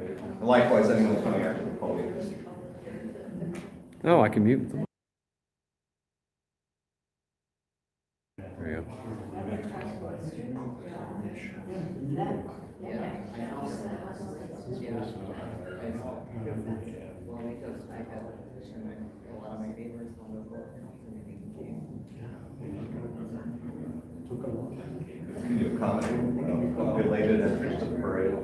And likewise, anyone coming after the podium. Oh, I can mute them. There you go. Can you accommodate belated entrance to the parade?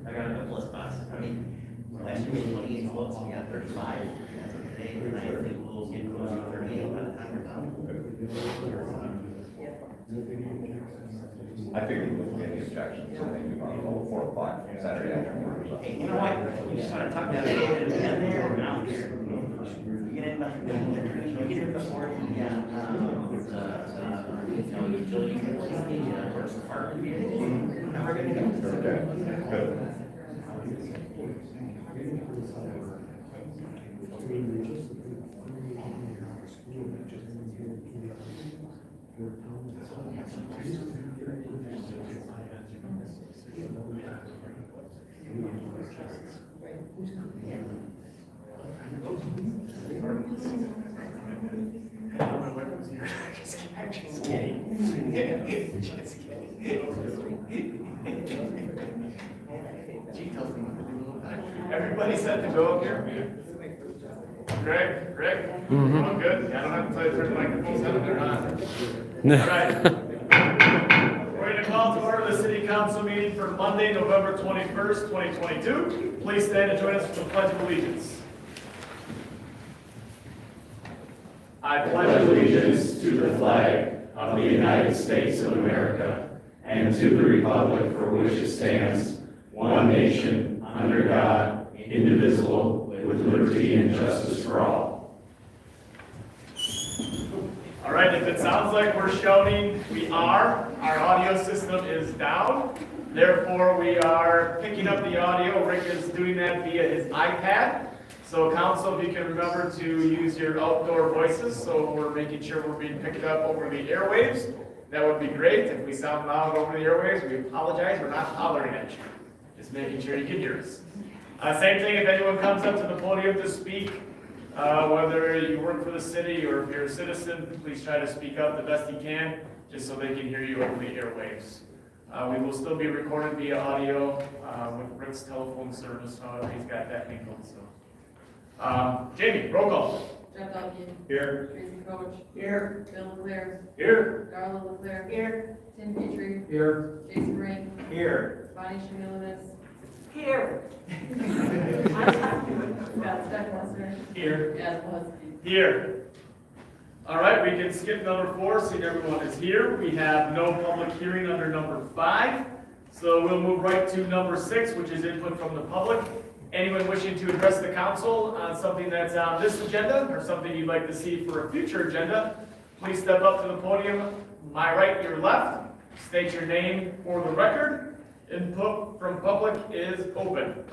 I got a couple of spots. I mean, last year was 28 votes, we got 35. As of today, and I think we'll get close to 38 by the time we're done. I figured you wouldn't get any objections, so maybe about 4 o'clock Saturday afternoon. Hey, you know what? We just want to talk about it in there or out here. We get in before the utility, where's the park? Now we're gonna go. Okay, good. Just kidding. Everybody set to go up here? Greg? All good? Yeah, I don't have to tell you to turn the microphones on if they're on. All right. We're going to call to order the city council meeting for Monday, November 21st, 2022. Please stand and join us for the Pledge of Allegiance. I pledge allegiance to the flag of the United States of America and to the republic for which it stands, one nation, under God, indivisible, with liberty and justice for all. All right, if it sounds like we're shouting, we are. Our audio system is down. Therefore, we are picking up the audio. Rick is doing that via his iPad. So council, if you can remember to use your outdoor voices, so we're making sure we're being picked up over the airwaves. That would be great. If we sound loud over the airwaves, we apologize. We're not hollering at you. Just making sure you can hear us. Same thing if anyone comes up to the podium to speak, whether you work for the city or if you're a citizen, please try to speak up the best you can, just so they can hear you over the airwaves. We will still be recorded via audio with Rick's telephone service, however he's got that handled. So, Jamie, roll call. Jeff Elkin. Here. Tracy Coach. Here. Bill Leclerc. Here. Darla Leclerc. Here. Tim Petrie. Here. Jason Ring. Here. Bonnie Shamilovitz. Here. Scott Steffenser. Here. Adam Husky. Here. All right, we can skip number 4, seeing everyone is here. We have no public hearing under number 5. So we'll move right to number 6, which is input from the public. Anyone wishing to address the council on something that's on this agenda or something you'd like to see for a future agenda, please step up to the podium, my right, your left. State your name for the record. Input from public is open.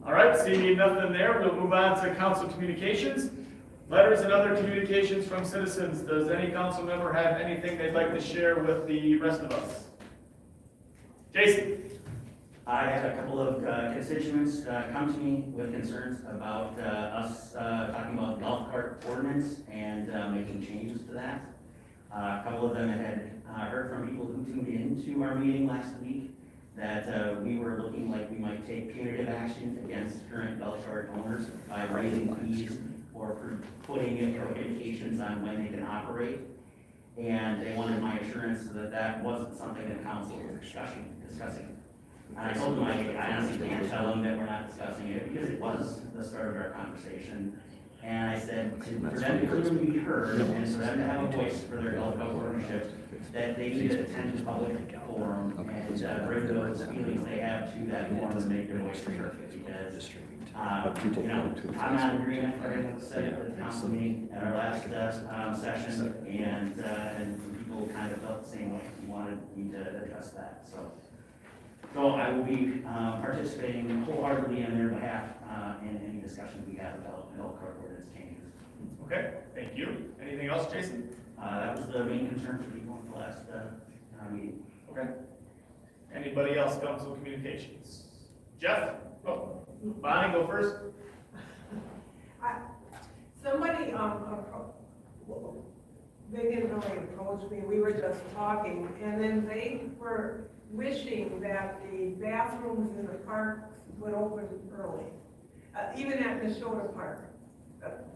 All right, seeing nothing there, we'll move on to council communications. Letters and other communications from citizens. Does any council member have anything they'd like to share with the rest of us? Jason. I had a couple of constituents come to me with concerns about us talking about golf cart ordinance and making changes to that. A couple of them had heard from people who tuned into our meeting last week that we were looking like we might take punitive action against current golf cart owners by raising fees or putting prohibitions on when they can operate. And they wanted my assurance that that wasn't something that council was discussing. And I told them I honestly can't tell them that we're not discussing it because it was the start of our conversation. And I said, for them to clearly be heard and for them to have a voice for their golf club ownership, that they need to attend a public forum and bring those feelings they have to that forum and make their voice heard. Because, I'm not in agreement with everything that was said at the council meeting at our last session, and people kind of felt the same way. We wanted me to address that. So I will be participating wholeheartedly on their behalf in any discussions we have about golf cart ordinance changes. Okay, thank you. Anything else, Jason? That was the main concern for people at the last, meeting. Okay. Anybody else, council communications? Jeff? Oh, Bonnie, go first. Somebody, they didn't really approach me, we were just talking, and then they were wishing that the bathrooms in the parks would open early, even at Neshota Park.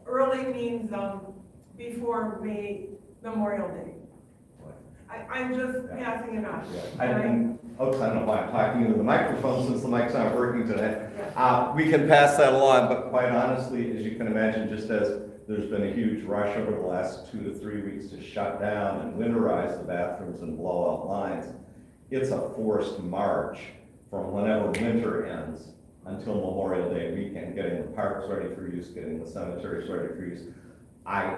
Early means, before Memorial Day. I'm just passing it on. I don't know why I'm talking into the microphone since the mic's not working today. Yeah. We can pass that along, but quite honestly, as you can imagine, just as there's been a huge rush over the last 2 to 3 weeks to shut down and winterize the bathrooms and blow out lines, it's a forced march from whenever winter ends until Memorial Day weekend, getting the parks ready for use, getting the cemeteries ready for use. I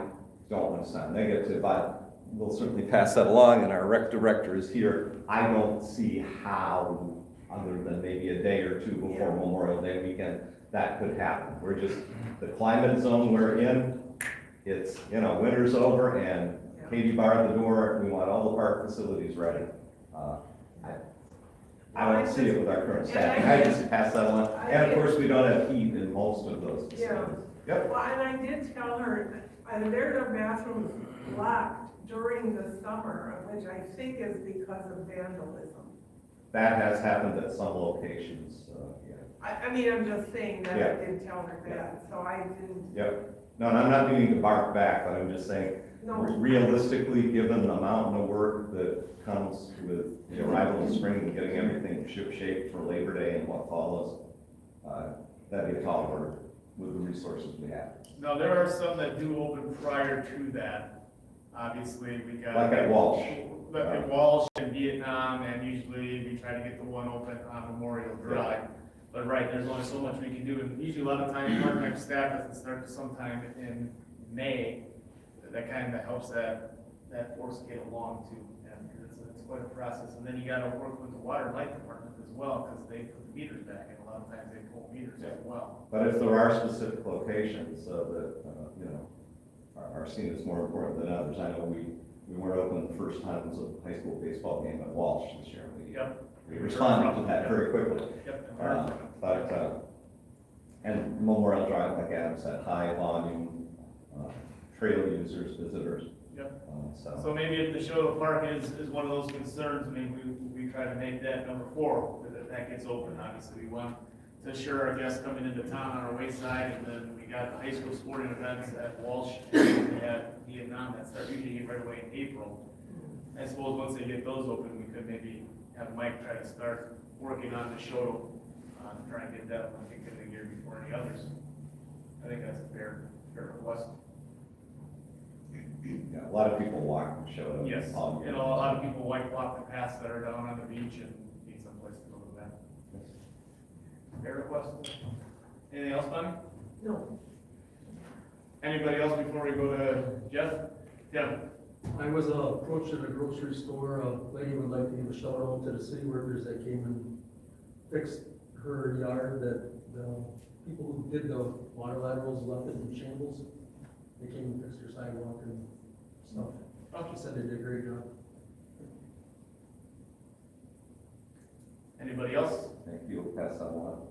don't want to sound negative, but we'll certainly pass that along, and our rec director is here. I don't see how, other than maybe a day or two before Memorial Day weekend, that could happen. We're just, the climate zone we're in, it's, winter's over, and Katie barred the door, we want all the park facilities ready. I don't see it with our current staff. I just pass that along. And of course, we don't have heat in most of those facilities. Yep. Well, and I did tell her, their bathrooms locked during the summer, which I think is because of vandalism. That has happened at some locations, yeah. I mean, I'm just saying that Yeah. I did tell her that, so I didn't, Yep. No, and I'm not meaning to bark back, but I'm just saying, no. realistically, given the mountain of work that comes with the arrival of spring and getting everything ship-shape for Labor Day and what follows, that'd be a tall order with the resources we have. No, there are some that do open prior to that. Obviously, we got. Like at Walsh. Like at Walsh and Vietnam, and usually we try to get the one open on Memorial Drive. But right, there's only so much we can do, and usually a lot of times part-time staff doesn't start to sometime in May. That kind of helps that force get along too, and it's quite a process. And then you gotta work with the water and light department as well, because they put the meters back, and a lot of times they pull meters as well. But if there are specific locations that, are seen as more important than others, I know we weren't open the first time as a high school baseball game at Walsh this year. Yep. We responded to that very quickly. Yep. And Memorial Drive, like Adam said, high volume, trail users, visitors. Yep. So, So maybe if the Neshota Park is one of those concerns, maybe we try to make that number 4, that gets open. Obviously, we want to assure our guests coming into town on our wayside, and then we got the high school sporting events at Walsh, and we had Vietnam that start usually right away in April. I suppose once they get those open, we could maybe have Mike try to start working on Neshota, to try and get that, I think, in the year before any others. I think that's a fair request. yeah, a lot of people walk and show up. Yes, all year. a lot of people walk the paths that are down on the beach and need someplace to go to that. Fair request. Anything else, Bonnie? No. Anybody else before we go to Jeff? Jeff? I was approached at a grocery store, a lady would like to give a shout out to the city workers that came and fixed her yard, that the people who did the water laterals left it in shambles. They came and fixed her sidewalk and stuff. She said they did a great job. Anybody else? Thank you, we'll pass that along.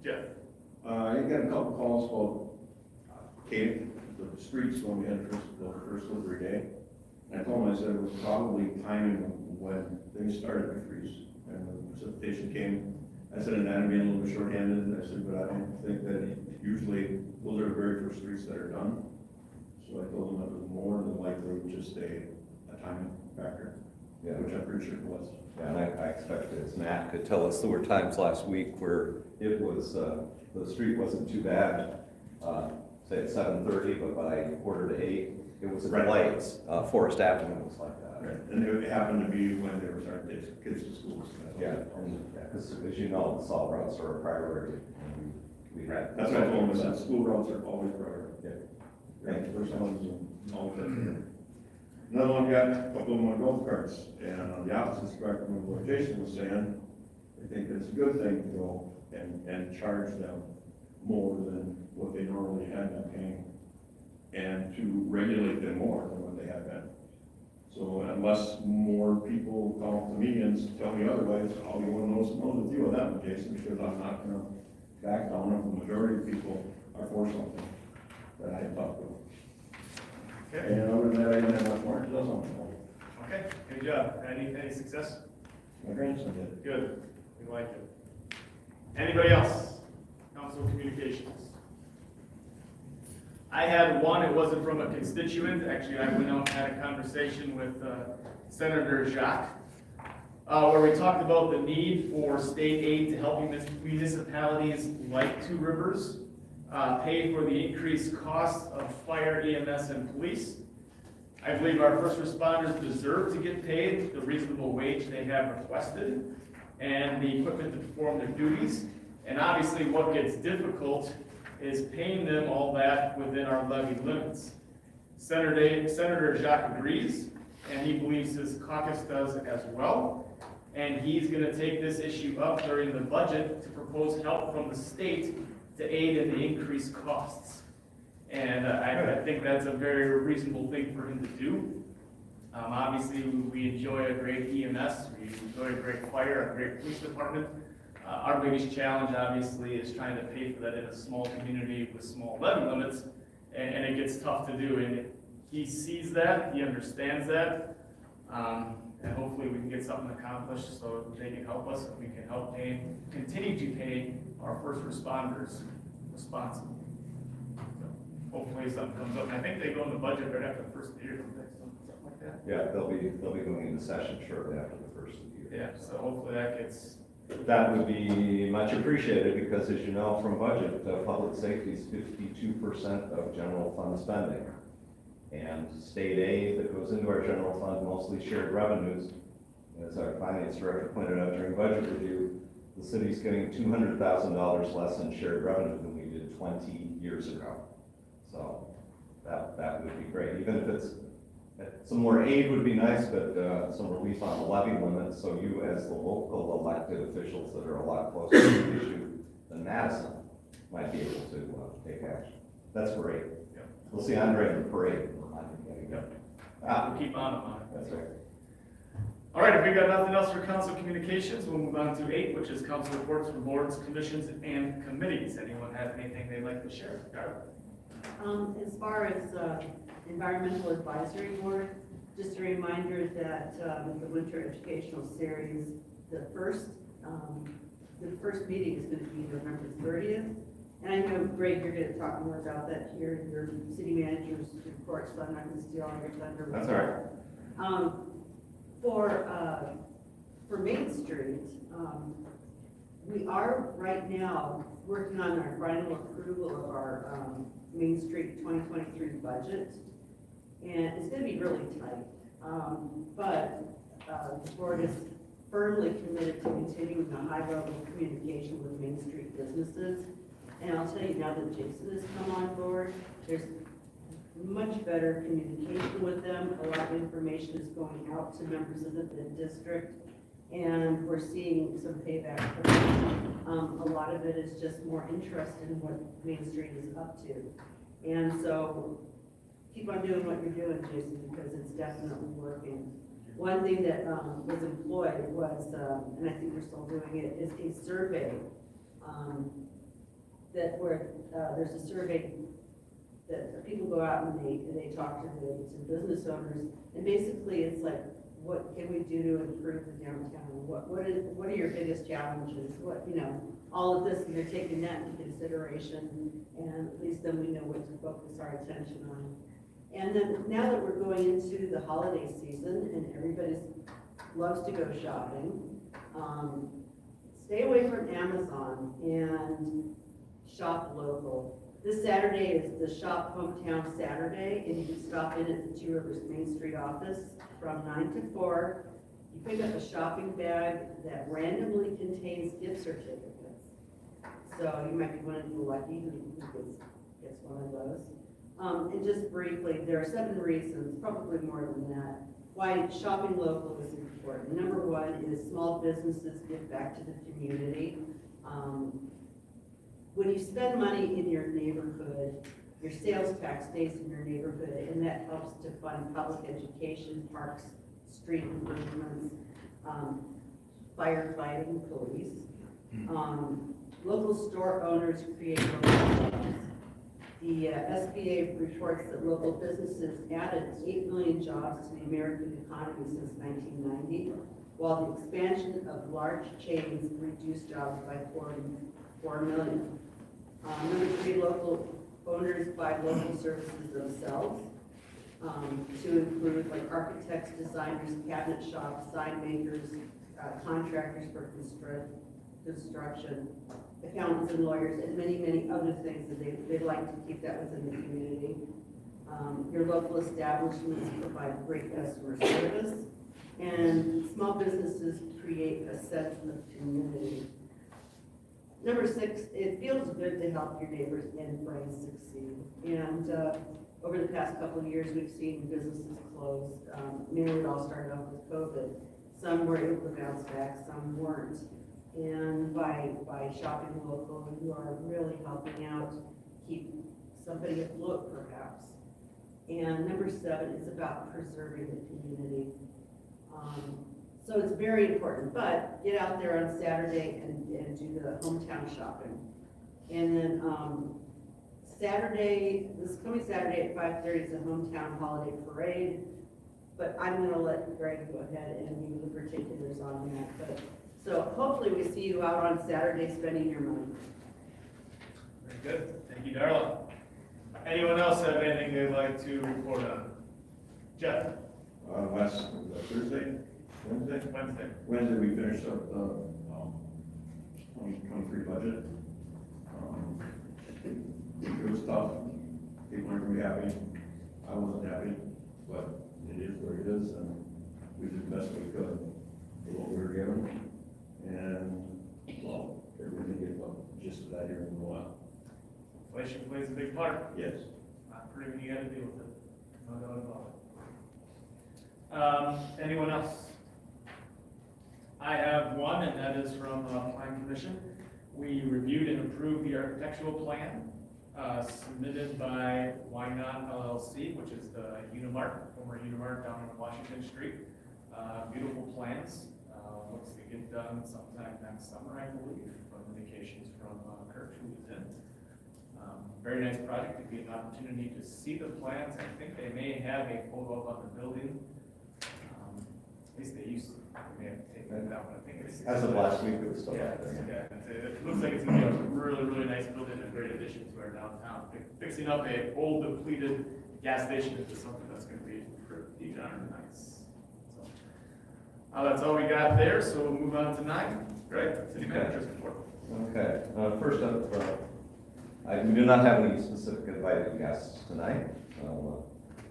Jeff? I got a couple calls about paving the streets when we had the first delivery day. And I told them, I said it was probably timing when things started to freeze. And the precipitation came, I said, and I'm being a little bit short-handed, and I said, but I don't think that usually those are the very first streets that are done. So I told them it was more than likely just a timing factor, Yeah. which I'm pretty sure it was. Yeah, and I expect, as Matt could tell us, there were times last week where it was, the street wasn't too bad, say at 7:30, but by 7:45, it was at the Right. lights, Forest Avenue was like that. Right. And it happened to be when they were starting to take kids to school. So Yeah, and, because as you know, the salt routes are a priority, and we had. That's what I told them, I said, school routes are always priority. Yeah. Thank you, first ones and all of that. Another one, got a couple of more golf carts, and on the opposite spectrum of what Jason was saying, I think it's a good thing to go and charge them more than what they normally had been paying, and to regulate them more than what they had been. So unless more people come to me and tell me otherwise, all you want to know is the deal with that one, Jason, because I'm not gonna back down if the majority of people are for something that I have talked with. Okay, And other than that, I didn't have much more to tell them. okay, good job. Any success? My grandson did. Good, we like it. Anybody else? Council communications. I had one, it wasn't from a constituent, actually, I went out and had a conversation with Senator Jacques, where we talked about the need for state aid to helping municipalities like Two Rivers pay for the increased costs of fire, EMS, and police. I believe our first responders deserve to get paid the reasonable wage they have requested and the equipment to perform their duties. And obviously what gets difficult is paying them all that within our levy limits. Senator Jacques agrees, and he believes his caucus does as well. And he's gonna take this issue up during the budget to propose help from the state to aid in the increased costs. And I think that's a very reasonable thing for him to do. Obviously, we enjoy a great EMS, we enjoy a great fire, a great police department. Our biggest challenge, obviously, is trying to pay for that in a small community with small levy limits, and it gets tough to do. And he sees that, he understands that, and hopefully we can get something accomplished so they can help us, and we can help continue to pay our first responders responsibly. So hopefully something comes up. And I think they go in the budget right after the first of the year, don't they? Something like that. Yeah, they'll be going into session shortly after the first of the year. Yeah, so hopefully that gets. That would be much appreciated, because as you know from budget, public safety is 52% of general fund spending. And state aid that goes into our general fund, mostly shared revenues, as our finance director pointed out during budget review, the city's getting $200,000 less in shared revenue than we did 20 years ago. So that would be great, even if it's, some more aid would be nice, but some relief on the levy limit, so you as the local elected officials that are a lot closer to the issue than Madison might be able to take action. That's great. Yeah. We'll see Andre in the parade. We'll keep on it. That's right. All right, if we got nothing else for council communications, we'll move on to 8, which is council reports from boards, commissions, and committees. Anyone have anything they'd like to share? Darla? As far as Environmental Advisory Board, just a reminder that the Winter Educational Series, the first meeting is going to be November 30th. And I know, Greg, you're going to talk more about that here in your city manager's report, so I'm not going to steal all your thunder. That's all right. For Main Street, we are right now working on our final approval of our Main Street 2023 budget, and it's going to be really tight. But the board is firmly committed to continuing the high level of communication with Main Street businesses. And I'll tell you, now that Jason has come on board, there's much better communication with them. A lot of information is going out to members of the district, and we're seeing some payback for them. A lot of it is just more interest in what Main Street is up to. And so keep on doing what you're doing, Jason, because it's definitely working. One thing that was employed was, and I think we're still doing it, is a survey there's a survey that people go out and they talk to business owners, and basically it's like, what can we do to improve the downtown? What are your biggest challenges? All of this, and they're taking that into consideration, and at least then we know what to focus our attention on. And then now that we're going into the holiday season and everybody loves to go shopping, stay away from Amazon and shop local. This Saturday is the Shop Hometown Saturday, and you can stop in at the Two Rivers Main Street office from 9 to 4. You pick up a shopping bag that randomly contains gift certificates. So you might be one of the lucky who gets one of those. And just briefly, there are 7 reasons, probably more than that, why shopping local is important. Number 1 is small businesses give back to the community. when you spend money in your neighborhood, your sales tax stays in your neighborhood, and that helps to fund public education, parks, street improvements, firefighting, police. Local store owners create local jobs. The SBA reports that local businesses added 8 million jobs to the American economy since 1990, while the expansion of large chains reduced jobs by 4 million. Number 3, local owners buy local services themselves, to include like architects, designers, cabinet shops, sign makers, contractors for construction, accountants and lawyers, and many, many other things that they'd like to keep that within the community. Your local establishments provide great customer service, and small businesses create a sense of community. Number 6, it feels good to help your neighbors and friends succeed. And over the past couple of years, we've seen businesses close. Mainly it all started off with COVID. Some were able to bounce back, some weren't. And by shopping local, you are really helping out keep somebody afloat, perhaps. And number 7 is about preserving the community. So it's very important, but get out there on Saturday and do the hometown shopping. And then this coming Saturday at 5:30 is the hometown holiday parade. But I'm going to let Greg go ahead and give you the particulars on that. But so hopefully we see you out on Saturday spending your money. Very good. Thank you, Darla. Anyone else have anything they'd like to report on? Jeff? Last Thursday, Wednesday, we finished up the 2023 budget. It was tough. People aren't gonna be happy. I wasn't happy, but it is what it is, and we did the best we could for what we were given. And, well, everybody get the gist of that here in a while. Inflation plays a big part. Yes. Not pretty when you gotta deal with it. No doubt about it. Anyone else? I have one, and that is from Plan Commission. We reviewed and approved the architectural plan submitted by Why Not LLC, which is the Unimark, former Unimark down on Washington Street. Beautiful plans. Looks to get done sometime next summer, I believe, from indications from Kirk, who was in. Very nice project. It'd be an opportunity to see the plans. I think they may have a photo up on the building. At least they used to. They may have taken it down, but I think it's. As of last week, it was still Yeah, out there. it looks like it's gonna be a really, really nice building and a great addition to our downtown. Fixing up a old depleted gas station into something that's gonna be pretty darn nice. So, that's all we got there, so we'll move on to 9. Greg, city manager's report. Okay, first up, we do not have any specific invited guests tonight, so we'll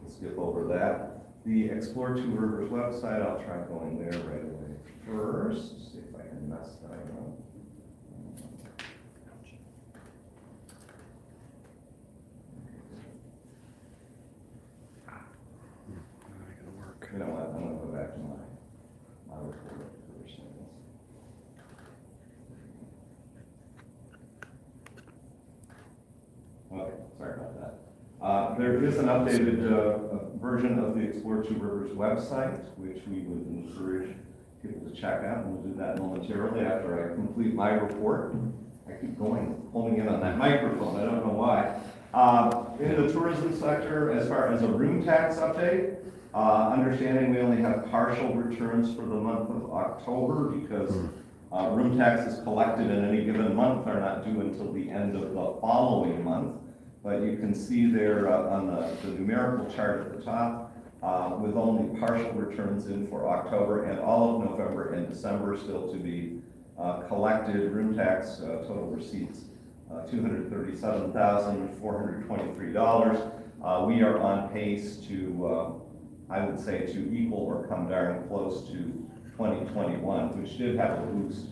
skip over that. The Explore Two Rivers website, I'll try going there right away first, see if I can mess that up. Not gonna work. You know what, I'm gonna go back to my report first. Okay, sorry about that. There is an updated version of the Explore Two Rivers website, which we would encourage people to check out, and we'll do that momentarily after I complete my report. I keep holding in on that microphone, I don't know why. In the tourism sector, as far as a room tax update, understanding we only have partial returns for the month of October because room taxes collected in any given month are not due until the end of the following month. But you can see there on the numerical chart at the top, with only partial returns in for October and all of November and December still to be collected, room tax total receipts, $237,423. We are on pace to, I would say, to equal or come darn close to 2021, which did have a boost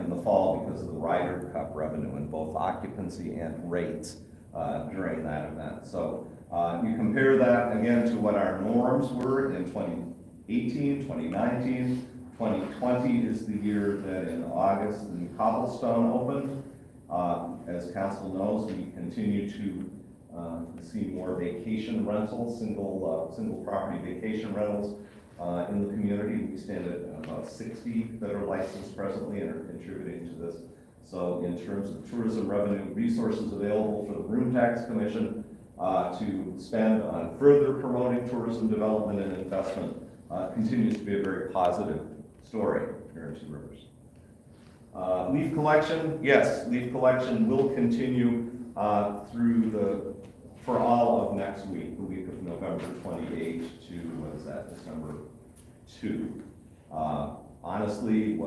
in the fall because of the Ryder Cup revenue in both occupancy and rates during that event. So you compare that again to what our norms were in 2018, 2019, 2020 is the year that in August the Cobblestone opened. As council knows, we continue to see more vacation rentals, single property vacation rentals in the community. We stand at about 60 that are licensed presently and are contributing to this. So in terms of tourism revenue, resources available for the Room Tax Commission to spend on further promoting tourism development and investment continues to be a very positive story here in Two Rivers. Leaf collection, yes, leaf collection will continue for all of next week, the week of November 28th to, what is that, December 2. Honestly,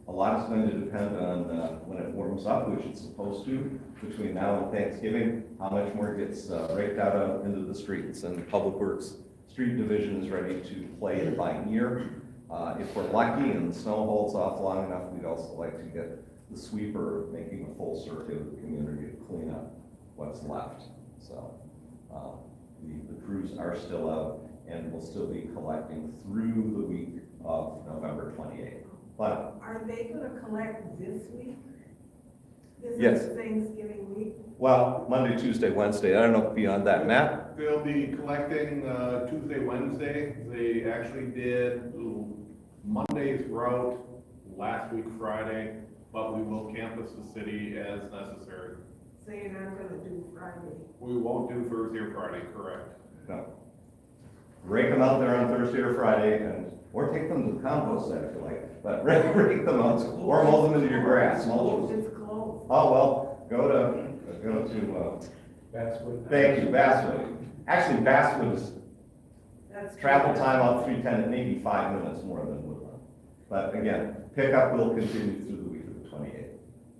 a lot is going to depend on when it warms up, which it's supposed to, between now and Thanksgiving, how much more gets raked out into the streets. And Public Works Street Division is ready to play it by ear. If we're lucky and the snow holds off long enough, we'd also like to get the sweeper making a full circuit of the community to clean up what's left. So the crews are still out and will still be collecting through the week of November 28th. But Are they gonna collect this week? Yes. This is Thanksgiving week? well, Monday, Tuesday, Wednesday, I don't know beyond that. Matt? They'll be collecting Tuesday, Wednesday. They actually did Monday's route last week, Friday, but we will canvass the city as necessary. So you're not gonna do Friday? We won't do Thursday or Friday, correct? No. Rake them out there on Thursday or Friday, or take them to the compost set if you like, but rake them out, or mold them into your grass. Mulch them. It's closed. Oh, well, go to, Basswood. thank you, Basswood. Actually, Basswood is That's travel time on 310, maybe 5 minutes more than Woodland. But again, pickup will continue through the week of the 28th.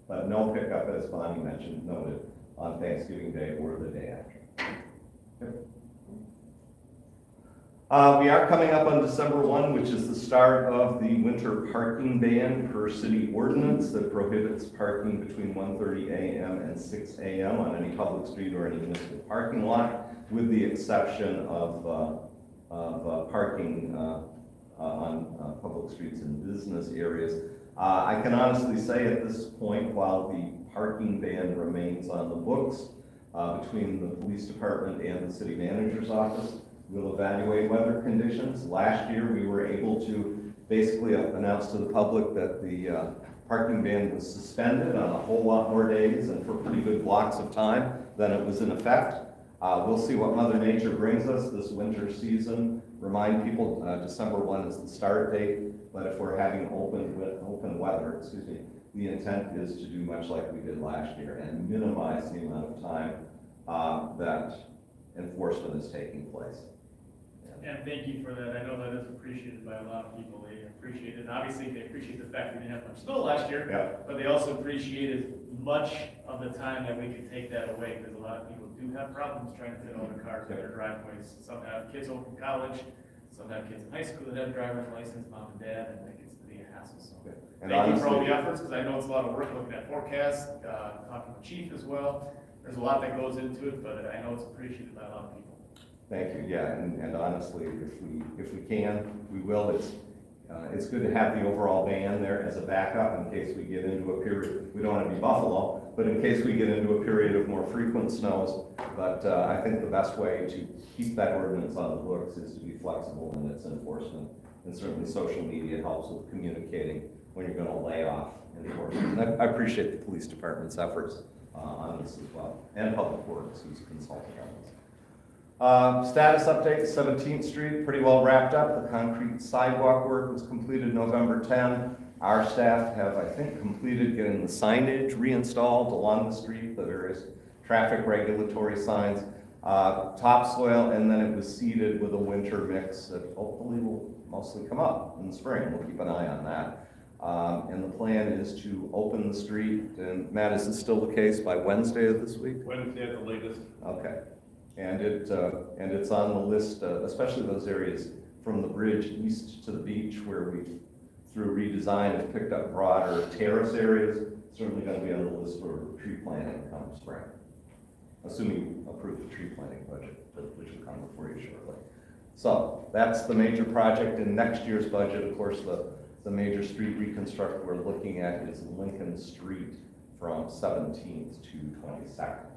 But no pickup, as Bonnie mentioned, noted, on Thanksgiving Day or the day after. Yep. We are coming up on December 1, which is the start of the winter parking ban per city ordinance that prohibits parking between 1:30 a.m. and 6 a.m. on any public street or any municipal parking lot, with the exception of parking on public streets and business areas. I can honestly say at this point, while the parking ban remains on the books between the police department and the city manager's office, we'll evaluate weather conditions. Last year, we were able to basically announce to the public that the parking ban was suspended on a whole lot more days and for pretty good blocks of time than it was in effect. We'll see what Mother Nature brings us this winter season. Remind people, December 1 is the start date, but if we're having open weather, the intent is to do much like we did last year and minimize the amount of time that enforcement is taking place. And thank you for that. I know that is appreciated by a lot of people. They appreciate it. And obviously, they appreciate the fact we didn't have much snow last year, Yeah. but they also appreciated much of the time that we could take that away, because a lot of people do have problems trying to fit all their cars in their driveways. Some have kids home from college, some have kids in high school that have a driver's license, mom and dad, and that gets to be a hassle. So And thank you for all honestly, the efforts, because I know it's a lot of work looking at forecasts, talking with Chief as well. There's a lot that goes into it, but I know it's appreciated by a lot of people. thank you, yeah, and honestly, if we can, we will. It's good to have the overall ban there as a backup in case we get into a period, we don't want to be Buffalo, but in case we get into a period of more frequent snows. But I think the best way to keep that ordinance on the books is to be flexible in its enforcement. And certainly social media helps with communicating when you're going to lay off enforcement. And I appreciate the police department's efforts on this as well, and Public Works, who's consulting on this. Status update, 17th Street, pretty well wrapped up. The concrete sidewalk work was completed November 10. Our staff have, I think, completed getting the signage reinstalled along the street, the various traffic regulatory signs, topsoil, and then it was seeded with a winter mix that hopefully will mostly come up in the spring. We'll keep an eye on that. And the plan is to open the street, and Matt, is this still the case by Wednesday of this week? Wednesday at the latest. Okay. And it's on the list, especially those areas from the bridge east to the beach where we, through redesign, have picked up broader terrace areas. Certainly going to be on the list for tree planting come spring, assuming you approve the tree planting budget, which will come before you shortly. So that's the major project in next year's budget. Of course, the major street reconstruct we're looking at is Lincoln Street from 17th to 22nd.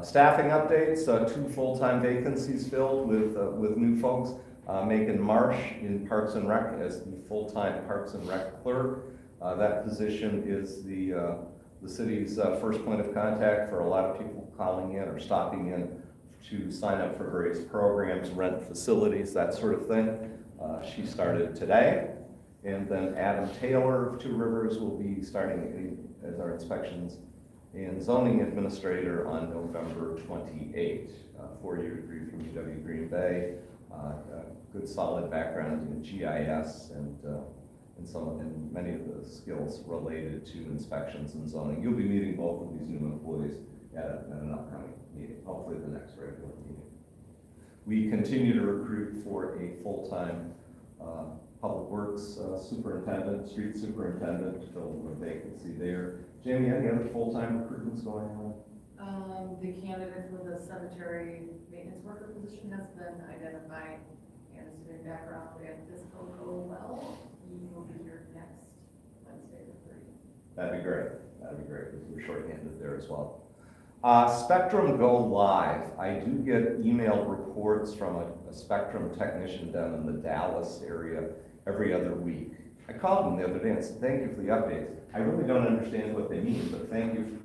Staffing updates, 2 full-time vacancies filled with new folks. Macon Marsh in Parks and Rec as the full-time Parks and Rec clerk. That position is the city's first point of contact for a lot of people calling in or stopping in to sign up for various programs, rent facilities, that sort of thing. She started today. And then Adam Taylor of Two Rivers will be starting as our inspections and zoning administrator on November 28th. 4-year degree from UW Green Bay, good solid background in GIS and many of the skills related to inspections and zoning. You'll be meeting both of these new employees at an upcoming meeting, hopefully the next regular meeting. We continue to recruit for a full-time Public Works superintendent, street superintendent, to fill the vacancy there. Jamie, any other full-time recruitments going on? The candidate for the cemetery maintenance worker position has been identified, and his background and physical go well. He will be here next Wednesday the 30th. That'd be great. That'd be great, because we're shorthanded there as well. Spectrum Go Live. I do get emailed reports from a Spectrum technician down in the Dallas area every other week. I called him the other day and said, thank you for the updates. I really don't understand what they mean, but thank you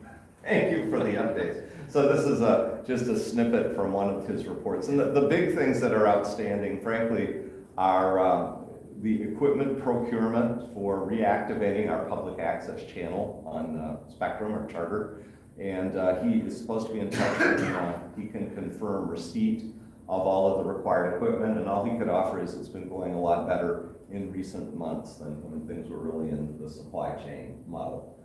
for the updates. So this is just a snippet from one of his reports. And the big things that are outstanding, frankly, are the equipment procurement for reactivating our public access channel on Spectrum or Charter. And he is supposed to be in touch when he can confirm receipt of all of the required equipment, and all he could offer is it's been going a lot better in recent months than when things were really in the supply chain model.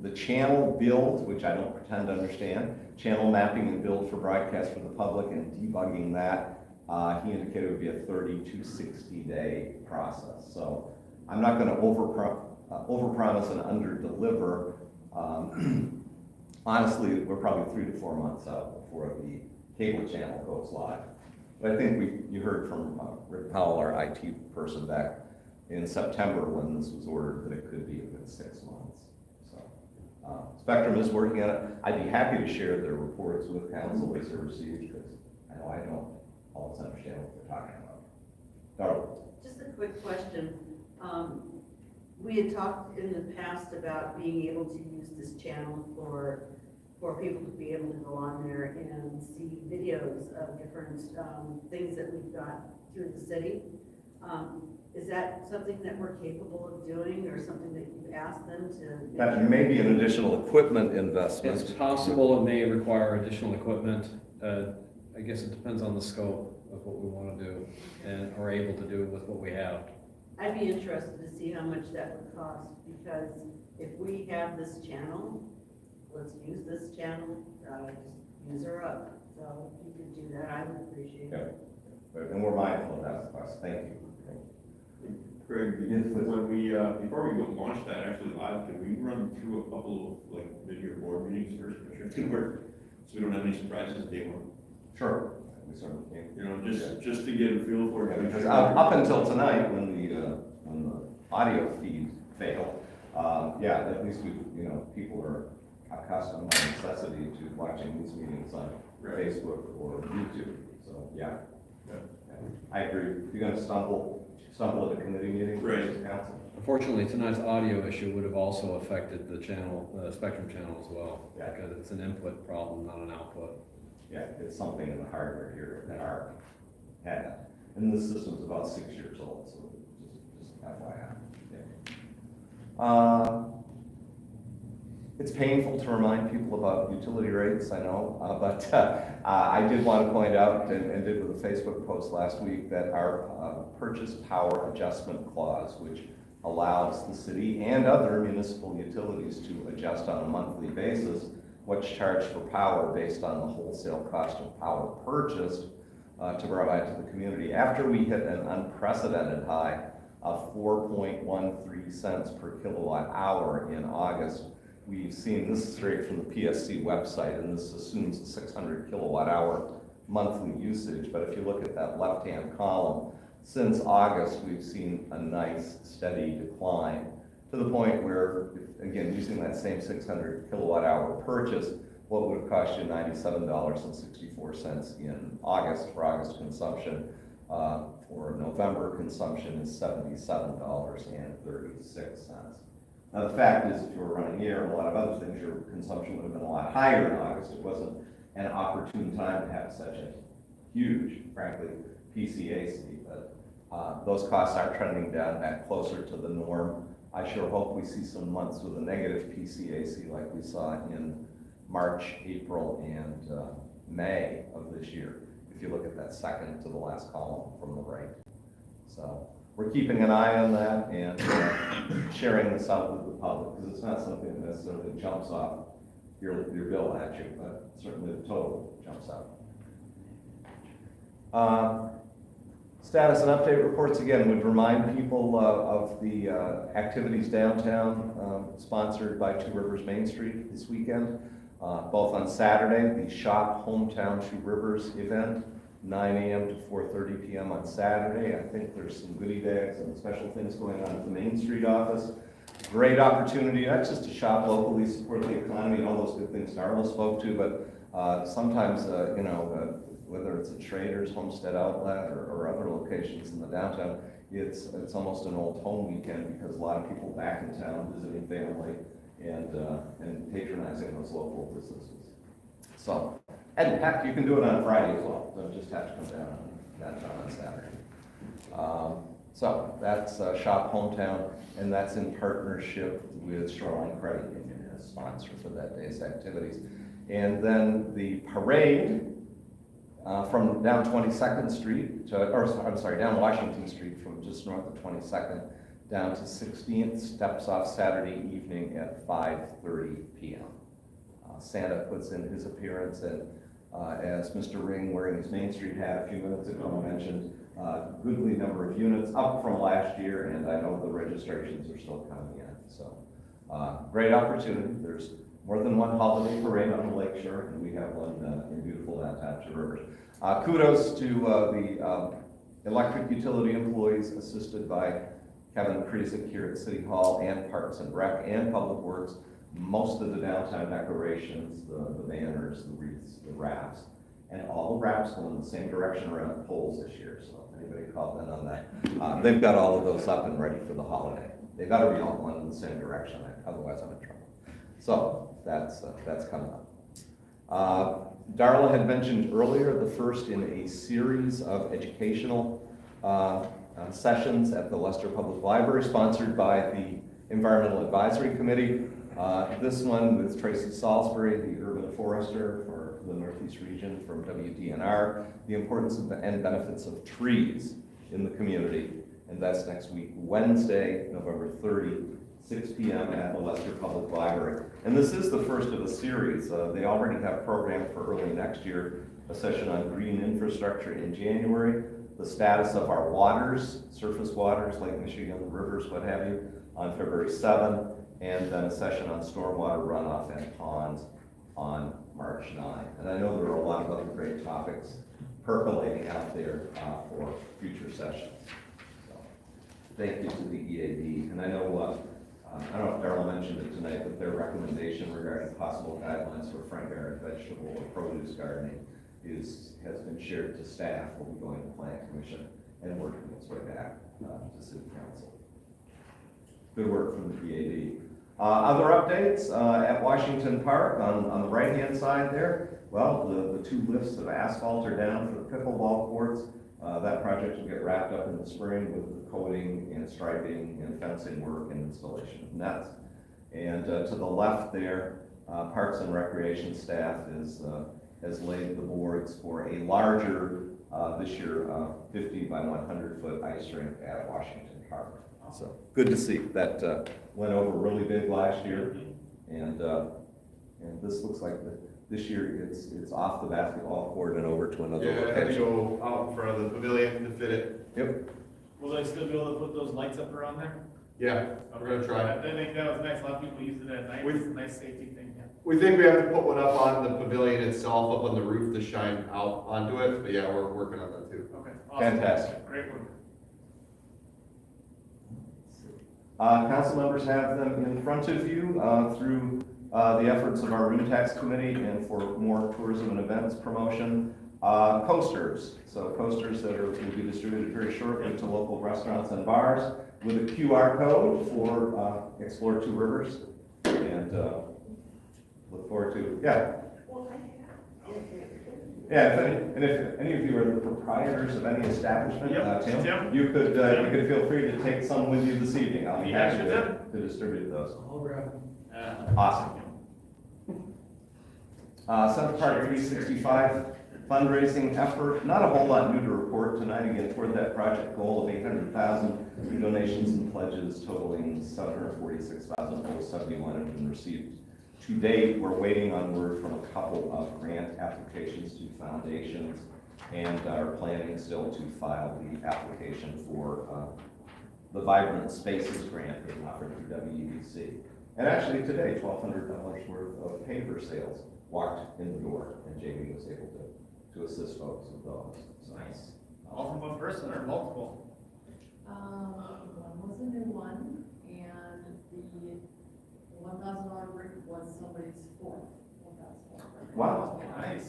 The channel build, which I don't pretend to understand, channel mapping and build for broadcast for the public and debugging that, he indicated would be a 30 to 60 day process. So I'm not going to overpromise and underdeliver. Honestly, we're probably 3 to 4 months out before the cable channel goes live. But I think you heard from Rick Powell, our IT person, back in September when this was ordered, that it could be a good 6 months. So Spectrum is working on it. I'd be happy to share their reports with council as they're received, because I know I don't always understand what they're talking about. Darla? Just a quick question. We had talked in the past about being able to use this channel for people to be able to go on there and see videos of different things that we've got through the city. Is that something that we're capable of doing, or something that you've asked them to? That may be an additional equipment investment. It's possible it may require additional equipment. I guess it depends on the scope of what we want to do and are able to do with what we have. I'd be interested to see how much that would cost, because if we have this channel, let's use this channel, just use her up. So if you could do that, I would appreciate it. Okay. And we're mindful of that request. Thank you. Greg, when we, before we go launch that actually live, can we run through a couple of like mid-year board meetings first, Commissioner? So we don't have any surprises day one? Sure. We certainly can. You know, just to get a feel for it. Because up until tonight, when the audio feed failed, yeah, at least people are accustomed by necessity to watching these meetings on Facebook or YouTube. So yeah, I agree. If you're going to stumble at a committee meeting, Right. council. Unfortunately, tonight's audio issue would have also affected the channel, Spectrum channel as well, Yeah. because it's an input problem, not an output. Yeah, it's something in the hardware here that our had. And this system's about 6 years old, so just FYI. Yeah. It's painful to remind people about utility rates, I know, but I did want to point out, and did with a Facebook post last week, that our purchase power adjustment clause, which allows the city and other municipal utilities to adjust on a monthly basis what's charged for power based on the wholesale cost of power purchased to provide to the community. After we hit an unprecedented high of 4.13 cents per kilowatt hour in August, we've seen, this is straight from the PSC website, and this assumes a 600 kilowatt hour monthly usage, but if you look at that left-hand column, since August, we've seen a nice steady decline to the point where, again, using that same 600 kilowatt hour purchase, what would have cost you $97.64 in August for August consumption, for November consumption is $77.36. Now, the fact is, if you were running air and a lot of other things, your consumption would have been a lot higher in August. It wasn't an opportune time to have such a huge, frankly, PCAC, but those costs are trending down back closer to the norm. I sure hope we see some months with a negative PCAC like we saw in March, April, and May of this year, if you look at that second to the last column from the right. So we're keeping an eye on that and sharing this out with the public, because it's not something that necessarily jumps off your bill at you, but certainly the total jumps out. Status and update reports, again, would remind people of the activities downtown sponsored by Two Rivers Main Street this weekend. Both on Saturday, the Shop Hometown Two Rivers event, 9 a.m. to 4:30 p.m. on Saturday. I think there's some goodie bags and special things going on at the Main Street office. Great opportunity, not just to shop locally, support the economy, and all those good things Darla spoke to, but sometimes, whether it's a Trader's, Homestead Outlet, or other locations in the downtown, it's almost an old home weekend because a lot of people back in town visiting family and patronizing those local businesses. So, and heck, you can do it on Friday as well. Don't just have to come downtown on Saturday. So that's Shop Hometown, and that's in partnership with Shoreline Credit Union as sponsor for that day's activities. And then the parade from down 22nd Street, down Washington Street from just north of 22nd down to 16th, steps off Saturday evening at 5:30 p.m. Santa puts in his appearance, and as Mr. Ring, wearing his Main Street hat a few minutes ago, mentioned, goodly number of units up from last year, and I know the registrations are still coming in. So great opportunity. There's more than one holiday parade on the lake shore, and we have one in beautiful downtown Two Rivers. Kudos to the electric utility employees assisted by Kevin Krizik here at City Hall and Parks and Rec and Public Works. Most of the downtown decorations, the banners, the wreaths, the wraps, and all the wraps go in the same direction around the poles this year. So if anybody called in on that, they've got all of those up and ready for the holiday. They've got to be all one in the same direction, otherwise I'm in trouble. So that's coming up. Darla had mentioned earlier the first in a series of educational sessions at the Leicester Public Library, sponsored by the Environmental Advisory Committee. This one with Tracy Salisbury, the urban forester for the Northeast region from WDNR, the importance of and benefits of trees in the community. And that's next week, Wednesday, November 30, 6 p.m. at the Leicester Public Library. And this is the first of a series. They already have programmed for early next year a session on green infrastructure in January, the status of our waters, surface waters, Lake Michigan, rivers, what have you, on February 7th, and then a session on stormwater runoff and ponds on March 9th. And I know there are a lot of other great topics percolating out there for future sessions. So, thank you to the EAD. And I know, I don't know if Darla mentioned it tonight, but their recommendation regarding possible guidelines for front yard vegetable or produce gardening has been shared to staff. Will be going to Plan Commission and working its way back to City Council. Good work from the PAD. Other updates at Washington Park on the right-hand side there. Well, the two lifts of asphalt are down for the pickleball courts. That project will get wrapped up in the spring with the coating and striping and fencing work and installation of nets. And to the left there, Parks and Recreation staff has laid the boards for a larger, this year, 50 by 100 foot ice rink at Washington Park. So good to see. That went over really big last year, and this looks like this year it's off the basketball court and over to another Yeah, I had to location. go out in front of the pavilion to fit it. Yep. Will they still be able to put those lights up around there? Yeah, we're gonna try. I think that was nice. A lot of people use it at night. It's a nice safety thing, yeah. We think we have to put one up on the pavilion itself, up on the roof to shine out onto it, but yeah, we're working on that too. Okay. Awesome. Fantastic. Great work. Council members have them in front of you through the efforts of our room tax committee and for more tourism and events promotion. Coasters, so coasters that will be distributed very shortly to local restaurants and bars with a QR code for Explore Two Rivers. And look forward to, yeah. Yeah, and if any of you are the proprietors of any establishment, Yep, Tim, you could feel free to take some with you this evening. I'll be Yeah, happy sure to distribute those. I'll grab them. Awesome. Center Park 365 fundraising effort, not a whole lot new to report tonight, again, toward that project goal of 800,000 through donations and pledges totaling 746,071 have been received. To date, we're waiting on word from a couple of grant applications to foundations and are planning still to file the application for the Vibrant Spaces grant being offered through WEDC. And actually today, $1,200 worth of paper sales walked in the door, and Jamie was able to assist folks with those. So, Nice. All from one person or multiple? One was a new one, and the $1,000 brick was somebody's fourth $1,000 brick. Wow. Nice.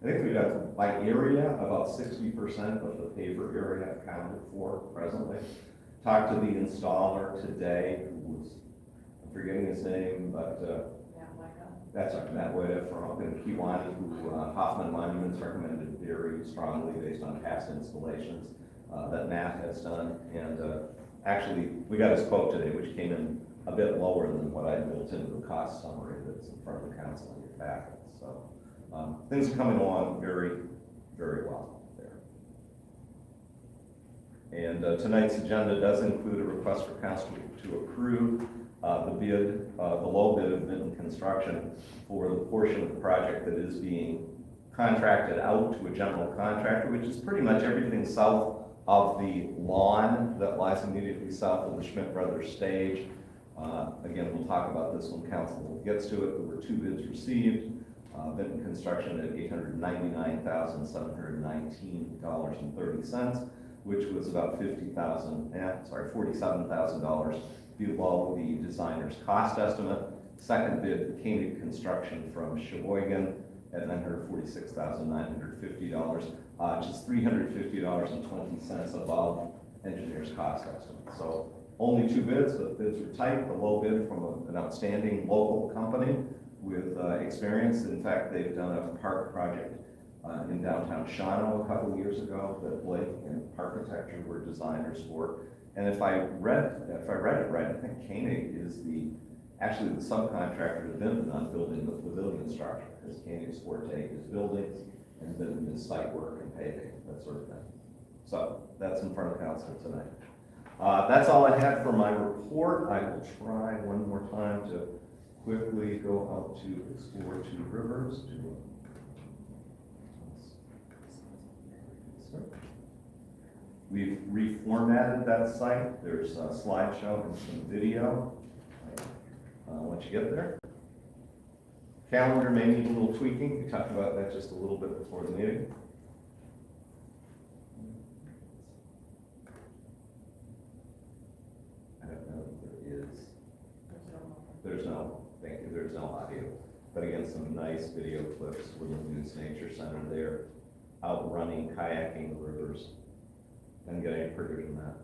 I think we got, by area, about 60% of the paper area accounted for presently. Talked to the installer today, who was, I'm forgetting his name, but Yeah, Micah. that's Matt Weda from up in Kiwanee, who Hoffman Monuments recommended very strongly based on past installations that Matt has done. And actually, we got his quote today, which came in a bit lower than what I built into the cost summary that's in front of the council in your packet. So things are coming along very, very well there. And tonight's agenda does include a request for council to approve the low bid of Vinton Construction for the portion of the project that is being contracted out to a general contractor, which is pretty much everything south of the lawn that lies immediately south of the Schmidt Brothers stage. Again, we'll talk about this when council gets to it. There were 2 bids received. Vinton Construction at $899,719.30, which was about $47,000 below the designer's cost estimate. Second bid, Koenig Construction from Sheboygan at $946,950, which is $350.20 above engineer's cost estimate. So only 2 bids, but bids were tight. The low bid from an outstanding local company with experience. In fact, they've done a park project in downtown Shawano a couple of years ago that Blake and Architecture were designers for. And if I read it right, I think Koenig is actually the subcontractor to Vinton on building the pavilion structure, because Koenig's forte is buildings and Vinton is site work and paving, that sort of thing. So that's in front of council tonight. That's all I had for my report. I will try one more time to quickly go out to Explore Two Rivers. We've reformatted that site. There's a slideshow and some video once you get there. Calendar may need a little tweaking. We talked about that just a little bit before the meeting. I don't know if there is. There's no audio. But again, some nice video clips. Woodland News Nature Center there, out running, kayaking the rivers. And get any prettier than that.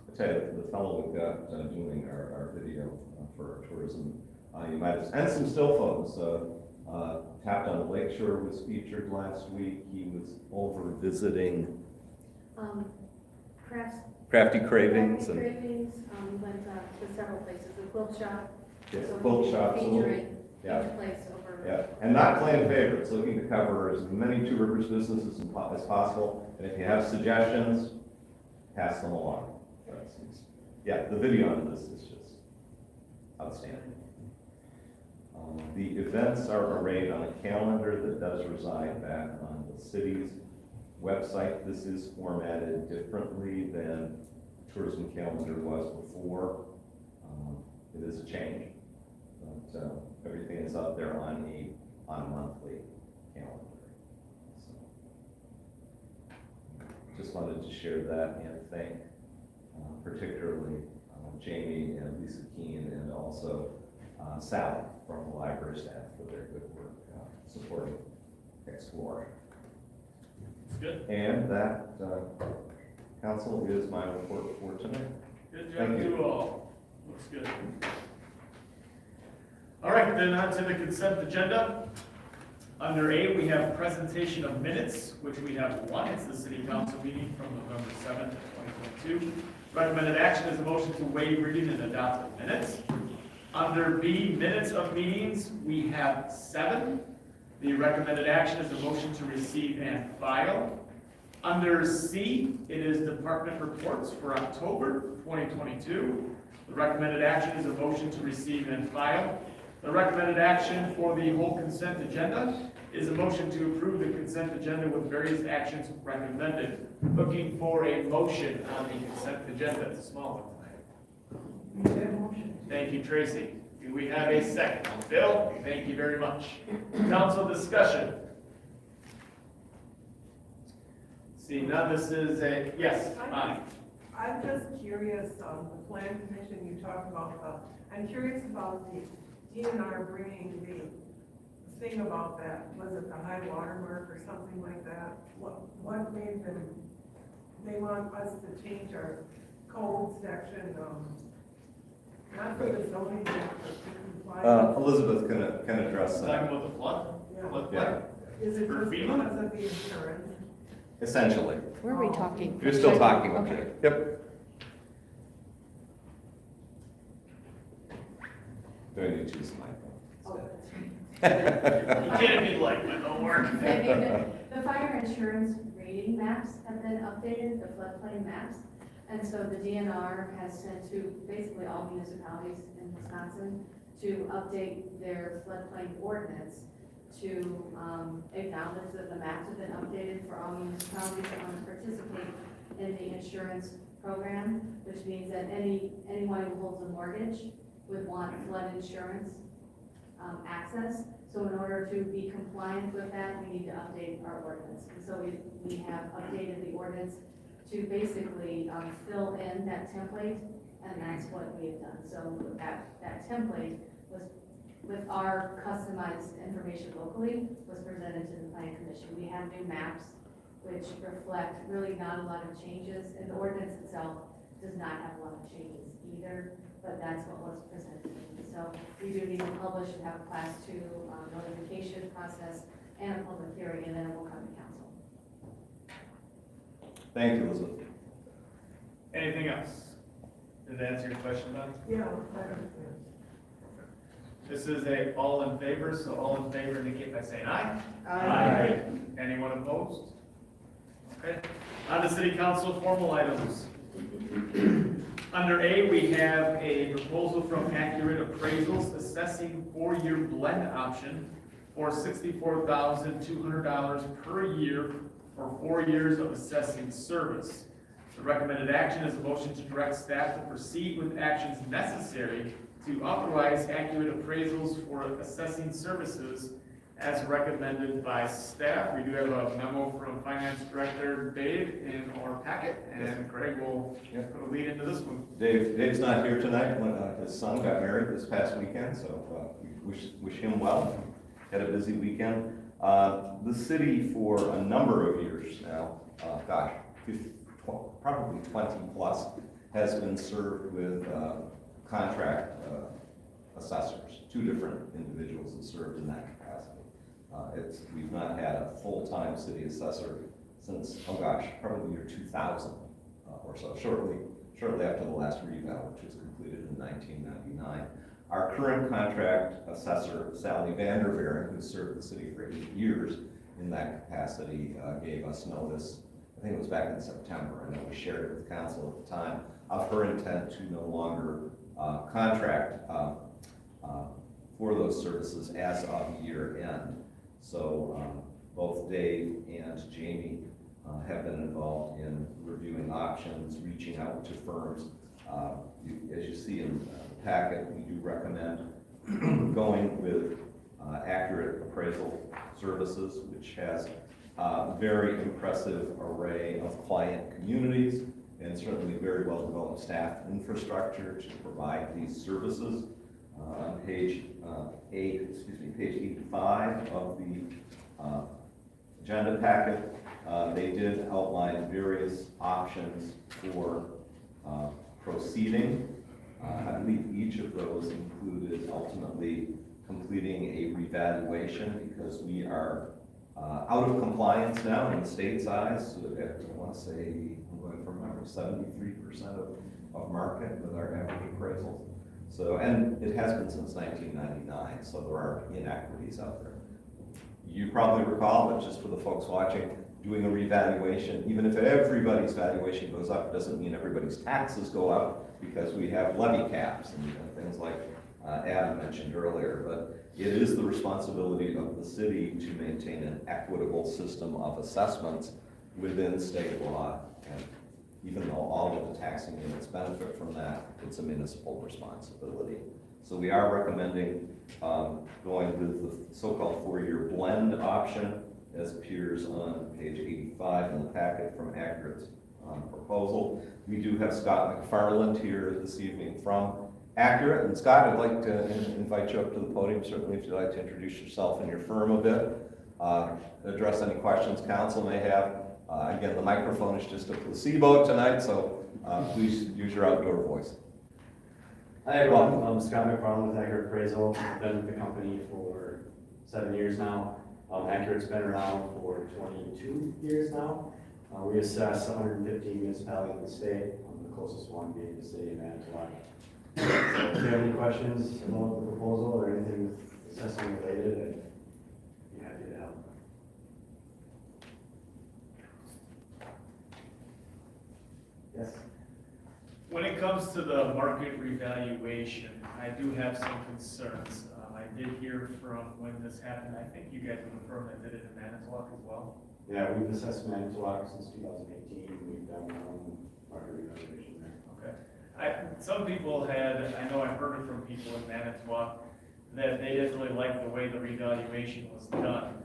I tell you, the fellow we've got doing our video for our tourism, you might have, and some still photos. Tapped on the Lakeshore was featured last week. He was over visiting Crafty Cravings and We went to several places, the quilt shop. yes, So quilt shops. Featuring Yeah. each place over. Yeah, and not playing favorites, looking to cover as many Two Rivers businesses as possible. And if you have suggestions, pass them along. Yeah, the video on this is just outstanding. The events are arrayed on a calendar that does reside back on the city's website. This is formatted differently than tourism calendar was before. It is a change, but everything is up there on a monthly calendar. So, just wanted to share that and thank particularly Jamie and Lisa Keene and also Sally from the library staff for their good work supporting Explore. Good. And that, council, is my report for tonight. Good job Thank to you. all. Looks good. All right, then on to the consent agenda. Under A, we have presentation of minutes, which we have one. It's the city council meeting from November 7th, 2022. Recommended action is a motion to waive reading and adopt the minutes. Under B, minutes of meetings, we have 7. The recommended action is a motion to receive and file. Under C, it is department reports for October 2022. The recommended action is a motion to receive and file. The recommended action for the whole consent agenda is a motion to approve the consent agenda with various actions recommended. Looking for a motion on the consent agenda. It's a small one. Thank you, Tracy. Do we have a second? Bill, thank you very much. Council discussion. See, now this is a, yes, Bonnie. I'm just curious, the plan commission you talked about, I'm curious about the DNR bringing the thing about that, was it the high water mark or something like that? What made them, they want us to change our code section, not for the zoning, but to comply? Elizabeth can address Talking that. about the flood? Yeah. Flood Yeah. plain? Is it For just FEMA? because of the insurance? Essentially. Where are we talking? You're still talking, Okay. okay? Yep. Do I need to use the microphone? You can't be like, but don't work. I mean, the fire insurance rating maps have been updated, the floodplain maps. And so the DNR has sent to basically all municipalities in Wisconsin to update their floodplain ordinance to acknowledge that the maps have been updated for all municipalities that want to participate in the insurance program, which means that anyone who holds a mortgage would want flood insurance access. So in order to be compliant with that, we need to update our ordinance. And so we have updated the ordinance to basically fill in that template, and that's what we have done. So that template was, with our customized information locally, was presented to the planning commission. We have new maps which reflect really not a lot of changes, and the ordinance itself does not have a lot of changes either, but that's what was presented. So we do need to publish and have a class 2 notification process and a public hearing, and then it will come to council. Thank you, Elizabeth. Anything else? Did that answer your question, Don? Yeah, I understand. This is a all in favor, so all in favor indicate by saying aye. Aye. Anyone opposed? Okay. On to city council formal items. Under A, we have a proposal from Accurate Appraisals assessing 4-year blend option for $64,200 per year for 4 years of assessing service. The recommended action is a motion to direct staff to proceed with actions necessary to authorize Accurate Appraisals for assessing services as recommended by staff. We do have a memo from Finance Director Dave in our packet, and Greg will put a lead into this one. Dave's not here tonight. His son got married this past weekend, so we wish him well. Had a busy weekend. The city for a number of years now, probably 20 plus, has been served with contract assessors. 2 different individuals have served in that capacity. We've not had a full-time city assessor since, probably year 2000 or so, shortly after the last reval, which was completed in 1999. Our current contract assessor, Sally Vanderveer, who served the city for 8 years in that capacity, gave us notice, I think it was back in September, I know we shared it with council at the time, of her intent to no longer contract for those services as of year end. So both Dave and Jamie have been involved in reviewing options, reaching out to firms. As you see in the packet, we do recommend going with Accurate Appraisal Services, which has very impressive array of client communities, and certainly very well-developed staff infrastructure to provide these services. On page 85 of the agenda packet, they did outline various options for proceeding. I believe each of those included ultimately completing a revaluation, because we are out of compliance now in the state's eyes. So I want to say, I'm going from memory, 73% of market with our average appraisals. So, and it has been since 1999, so there are inequities out there. You probably recall, but just for the folks watching, doing a revaluation, even if everybody's valuation goes up, doesn't mean everybody's taxes go up, because we have levy caps and things like Adam mentioned earlier. But it is the responsibility of the city to maintain an equitable system of assessments within state law. And even though all of the taxing units benefit from that, it's a municipal responsibility. So we are recommending going with the so-called four-year blend option, as appears on page 85 in the packet from Accurate's proposal. We do have Scott McFarland here this evening from Accurate. And Scott, I'd like to invite you up to the podium, certainly, if you'd like to introduce yourself and your firm a bit, address any questions council may have. Again, the microphone is just a placebo tonight, so please use your outdoor voice. Hi everyone, I'm Scott McFarland with Accurate Appraisal. I've been with the company for 7 years now. Accurate's been around for 22 years now. We assess 115 municipalities in the state, the closest one being the city of Manitowoc. So if you have any questions about the proposal or anything assessing related, I'd be happy to help. Yes? When it comes to the market revaluation, I do have some concerns. I did hear from when this happened, I think you guys were the firm that did it in Manitowoc as well. Yeah, we've assessed Manitowoc since 2018. We've done our own market revaluation there. Okay. Some people had, I know I've heard it from people in Manitowoc, that they didn't really like the way the revaluation was done.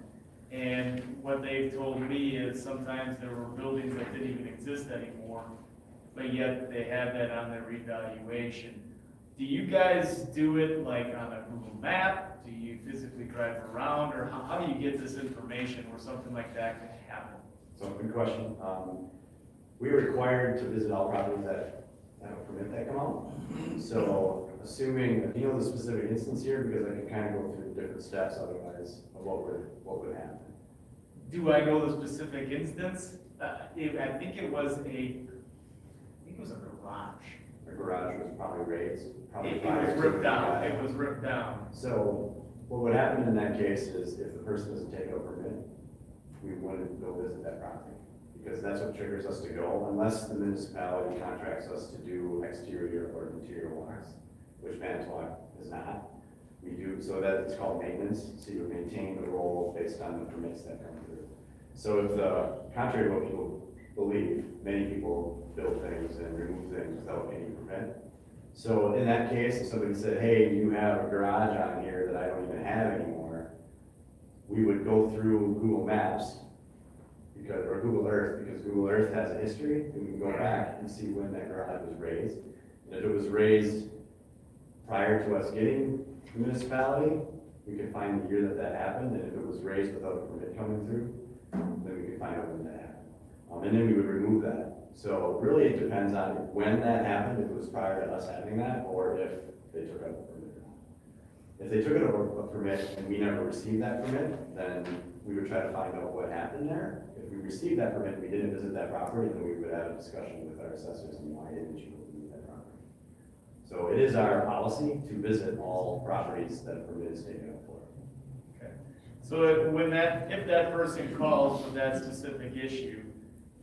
And what they've told me is sometimes there were buildings that didn't even exist anymore, but yet they had that on their revaluation. Do you guys do it like on a Google map? Do you physically drive around, or how do you get this information where something like that can happen? So, good question. We're required to visit all properties that have a permit that come out. So, assuming, you know the specific instance here, because I can kind of go through the different steps otherwise of what would happen. Do I know the specific instance? I think it was a garage. The garage was probably raised. It was ripped down. It was ripped down. So, what would happen in that case is if the person doesn't take out a permit, we wouldn't go visit that property, because that's what triggers us to go, unless the municipality contracts us to do exterior or interior walks, which Manitowoc is not. We do, so that it's called maintenance, so you maintain the role based on the permits that come through. So if the, contrary to what people believe, many people build things and remove things without any permit. So in that case, if somebody said, hey, you have a garage on here that I don't even have anymore, we would go through Google Maps, or Google Earth, because Google Earth has a history, and we can go back and see when that garage was raised. And if it was raised prior to us getting the municipality, we could find the year that happened, and if it was raised without a permit coming through, then we could find out when that happened. And then we would remove that. So really it depends on when that happened, if it was prior to us having that, or if they took out the permit or not. If they took out a permit and we never received that permit, then we would try to find out what happened there. If we received that permit and we didn't visit that property, then we would have a discussion with our assessors on why didn't you visit that property. So it is our policy to visit all properties that a permit is taken out for. Okay. So if that person calls with that specific issue,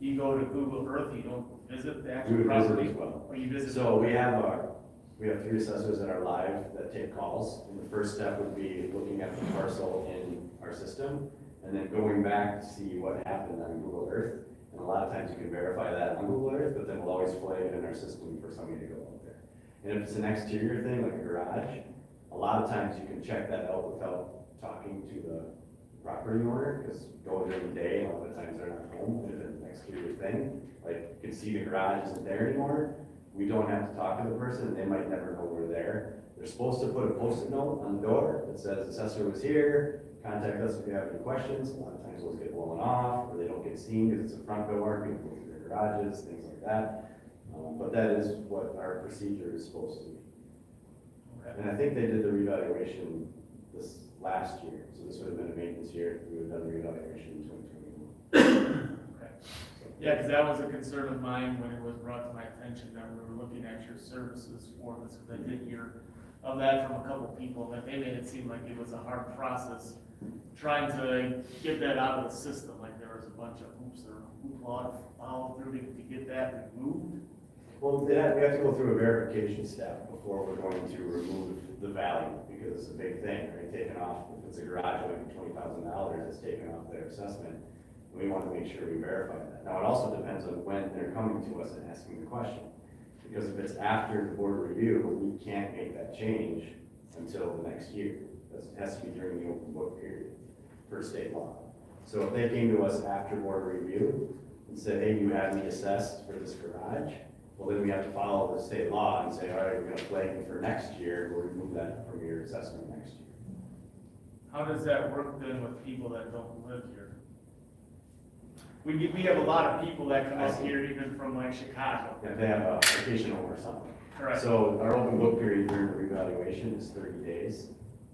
you go to Google Earth, you don't visit the We actual would visit property? as well. Or you visit? So we have 3 assessors that are live that take calls. And the first step would be looking at the parcel in our system and then going back to see what happened on Google Earth. And a lot of times you can verify that on Google Earth, but then we'll always flag it in our system for somebody to go out there. And if it's an exterior thing like a garage, a lot of times you can check that out without talking to the property owner, because go during the day, and a lot of times they're not home, and if it's an exterior thing, like, you can see the garage isn't there anymore, we don't have to talk to the person, they might never know we're there. They're supposed to put a post-it note on the door that says assessor was here, contact us if you have any questions. A lot of times those get blown off, or they don't get seen because it's a front door, people go through their garages, things like that. But that is what our procedure is supposed to be. And I think they did the revaluation this last year, so this would have been a maintenance year, we would have done the revaluation in 2021. Okay. Yeah, because that was a concern of mine when it was brought to my attention that we were looking at your services for this, because I did hear of that from a couple people, that they made it seem like it was a hard process trying to get that out of the system, like there was a bunch of hoops or hoopla to follow through to get that removed. Well, we have to go through a verification step before we're going to remove the value, because it's a big thing, right? Taking off, if it's a garage like $20,000, it's taken off their assessment. We want to make sure we verify that. Now, it also depends on when they're coming to us and asking the question. Because if it's after the board review, we can't make that change until the next year. It has to be during the open book period for state law. So if they came to us after board review and said, hey, you have me assessed for this garage, well, then we have to follow the state law and say, all right, we're gonna flag you for next year, we'll remove that from your assessment next year. How does that work then with people that don't live here? We have a lot of people that come up here even from like Chicago. If they have a vacation home or something. Correct. So our open book period during the revaluation is 30 days,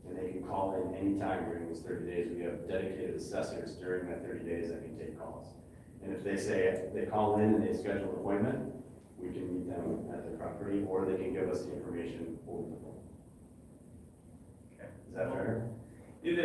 and they can call in anytime during those 30 days. We have dedicated assessors during that 30 days that can take calls. And if they say, they call in and they schedule an appointment, we can meet them at their property, or they can give us the information over the phone. Okay. Is that fair?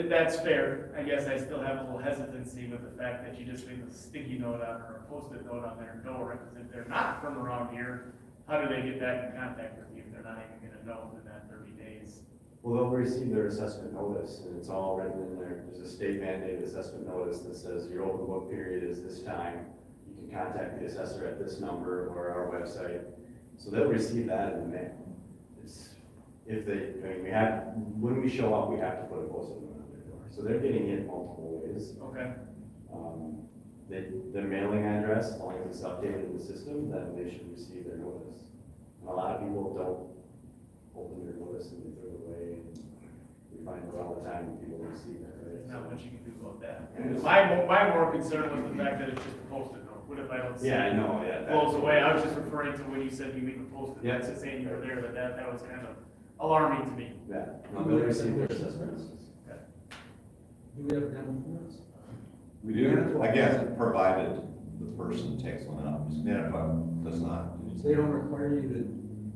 That's fair. I guess I still have a little hesitancy with the fact that you just leave a sticky note on or a post-it note on their door, because if they're not from around here, how do they get back in contact with you if they're not even gonna know in that 30 days? Well, they'll receive their assessment notice, and it's all written in there. There's a state mandated assessment notice that says your open book period is this time. You can contact the assessor at this number or our website. So they'll receive that in the mail. It's, if they, I mean, when we show up, we have to put a post-it note on their door. So they're getting it multiple ways. Okay. Their mailing address, as long as it's updated in the system, then they should receive their notice. And a lot of people don't open their notice and they throw it away. And we find it all the time when people don't see that, right? There's not much you can do about that. My more concern was the fact that it's just a post-it note. What if I don't see Yeah, I it? know, yeah. Blows away. I was just referring to when you said you even posted Yeah. that, saying you were there, that was kind of alarming to me. Yeah, no, they'll receive their assessments. Do we have demo forms? We do, again, provided the person takes one up. Minnetonka does not. They don't require you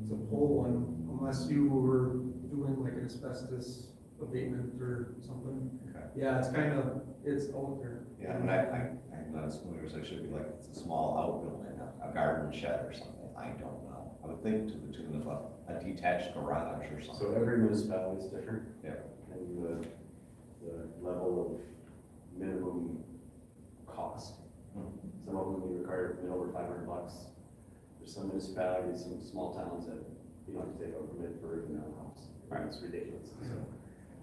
to pull one unless you were doing like an asbestos abatement or something. Okay. Yeah, it's kind of, it's out there. Yeah, and I'm not as familiar as I should be, like, it's a small outbuilding, a garden shed or something, I don't know. I would think to the tune of a detached garage or something. So every municipality is different. Yeah. And the level of minimum cost. Some of them we require over $500. There's some municipalities, some small towns that you don't have to take a permit for even a house. Right, it's ridiculous. So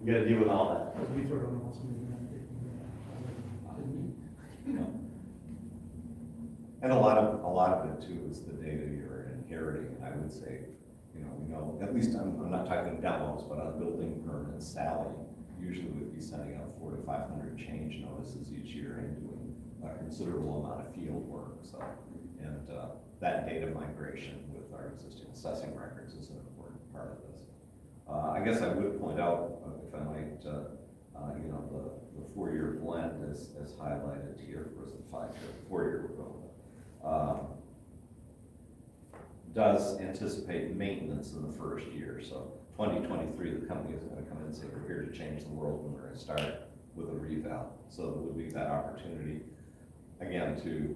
you gotta deal with all that. Because we throw it on the house and we don't take it. And a lot of it too is the data you're inheriting, and I would say, we know, at least I'm not talking demos, but on building permits, Sally usually would be sending out 400 to 500 change notices each year and doing a considerable amount of field work, so, and that data migration with our existing assessing records is an important part of this. I guess I would point out, if I might, the 4-year blend is highlighted here versus the 4-year equivalent. Does anticipate maintenance in the first year, so 2023, the company is going to come in and say, we're here to change the world, and we're going to start with a reval. So there would be that opportunity, again, to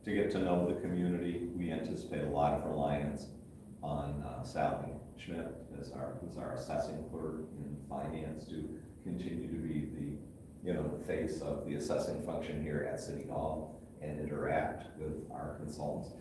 get to know the community. We anticipate a lot of reliance on Sally Schmidt as who's our assessing clerk in finance, to continue to be the face of the assessing function here at City Hall and interact with our consultants.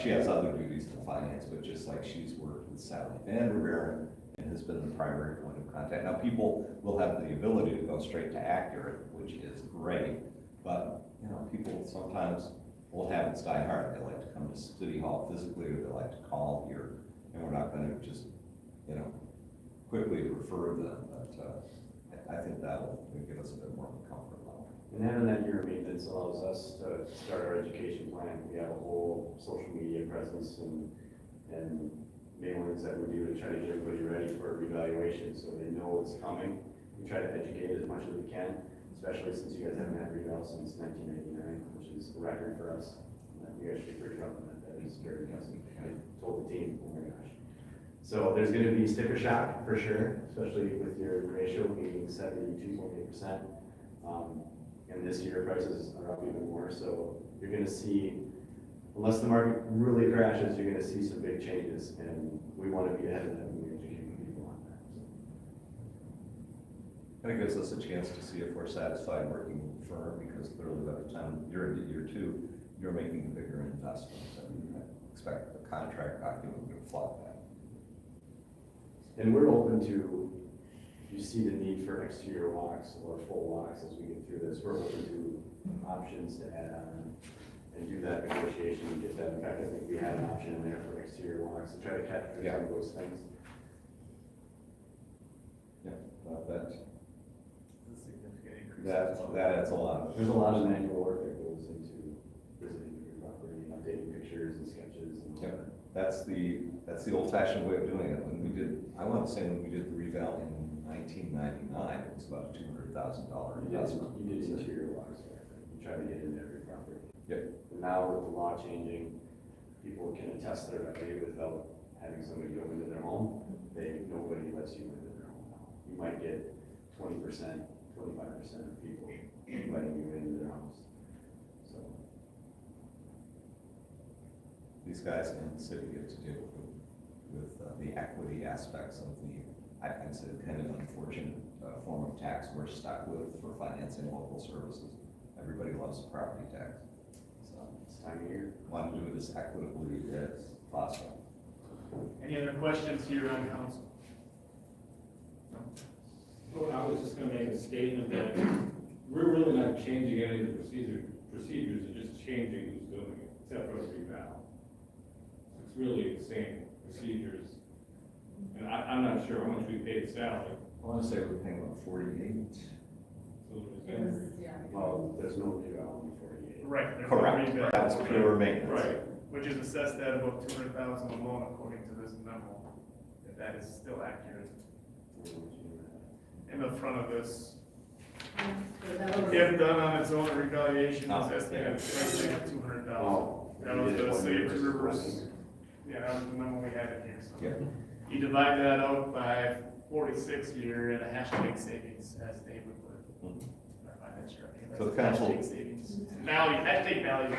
She has other duties in finance, but just like she's worked with Sally Van Rivera has been the primary point of contact. Now, people will have the ability to go straight to Accurate, which is great, but, you know, people sometimes will have it die hard. They like to come to City Hall physically, or they like to call here, and we're not gonna just, you know, quickly refer them, but, I think that'll give us a bit more of a comfort level. And having that year of maintenance allows us to start our education plan. We have a whole social media presence and mailings that we do to try to get everybody ready for revaluation, so they know it's coming. We try to educate as much as we can, especially since you guys haven't had reval since 1989, which is a record for us. You guys should be pretty proud of that. That is very impressive. I told the team, oh my gosh. So there's gonna be sticker shock for sure, especially with your ratio being 72.8%. And this year prices are up even more, so you're gonna see, unless the market really crashes, you're gonna see some big changes, and we wanna be ahead of that when we educate people on that. And it gives us a chance to see if we're satisfied working with the firm, because clearly by the time you're into year two, you're making bigger investments, and I expect the contract document to reflect that. And we're open to, if you see the need for exterior locks or full locks as we get through this, we're open to options to add on and do that negotiation and get that. In fact, I think we had an option in there for exterior locks to try to capture some of those things. Yeah, that It's a significant increase. that adds a lot. There's a lot of manual work that goes into visiting your property, updating pictures and sketches and all Yep. that. That's the old-fashioned way of doing it. When we did, I want to say when we did the reval in 1999, it was about a $200,000 investment. You did interior locks there. You try to get into every property. Yep. And now with the law changing, people can attest their value without having somebody go into their home. Nobody lets you into their home now. You might get 20%, 25% of people letting you into their house. So, These guys in the city get to deal with the equity aspects of the, I'd say, kind of unfortunate form of tax we're stuck with for financing local services. Everybody loves property tax. So it's time of year. want to do it as equitably as possible. Any other questions here on council? Well, I was just gonna make a statement that we're really not changing any of the procedures, it's just changing who's doing it, except for the reval. It's really the same procedures. And I'm not sure how much we paid salary. I want to say we're paying about 48. So is It that- was, yeah. Well, there's no reval before you get. Right. there's no Correct. reval. That's pure maintenance. Right, which is assessed at about 200,000 alone according to this memo, if that is still accurate. In the front of this, So that was- if done on its own, the revaluation Oh, is estimated at 200,000. Oh. That you was did it the one Save year to versus Rivers. one Yeah, that was the memo we had in here, so. Yep. You divide that out by 46, you're at a hashtag savings, as Dave would put it. Our finance director. So the council- Hashtag savings. Value, hashtag value.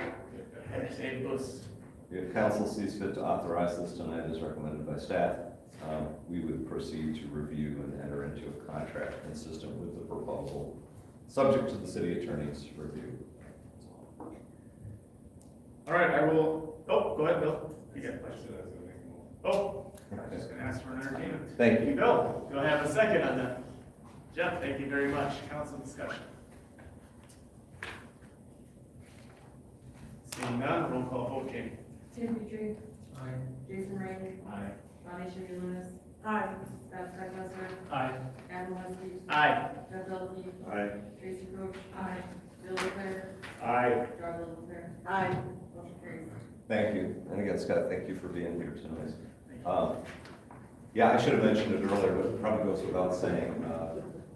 Hashtag boost. If council sees fit to authorize this tonight as recommended by staff, we would proceed to review and enter into a contract consistent with the proposal, subject to the city attorney's review. All right, I will, oh, go ahead, Bill. You got a I question? said I was gonna make a motion. Oh, I'm just gonna ask for an entertainment. Thank you. Bill, do I have a second on that? Jeff, thank you very much. Council discussion. Seeing none, roll call vote, Katie. Tim Petrie, Aye. Jason Ray, Aye. Bonnie Schaefer Lewis, Aye. Scott Freiberger, Aye. Adam Westby, Aye. Jeff Delkey, Aye. Tracy Roach, Bill Leclerc, Aye. Darrell Leclerc, Aye. motion carries. Thank you. And again, Scott, thank you for being here tonight. Yeah, I should have mentioned it earlier, but it probably goes without saying.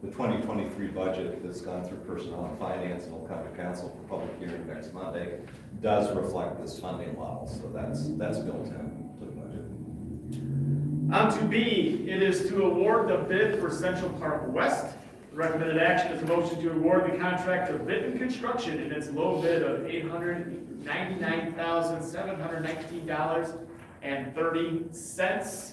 The 2023 budget that's gone through Personnel and Finance and will come to council for public hearing next Monday does reflect this funding level, so that's built into the budget. On to B, it is to award the bid for Central Park West. The recommended action is a motion to award the contract to Vinton Construction in its low bid of $899,719.30.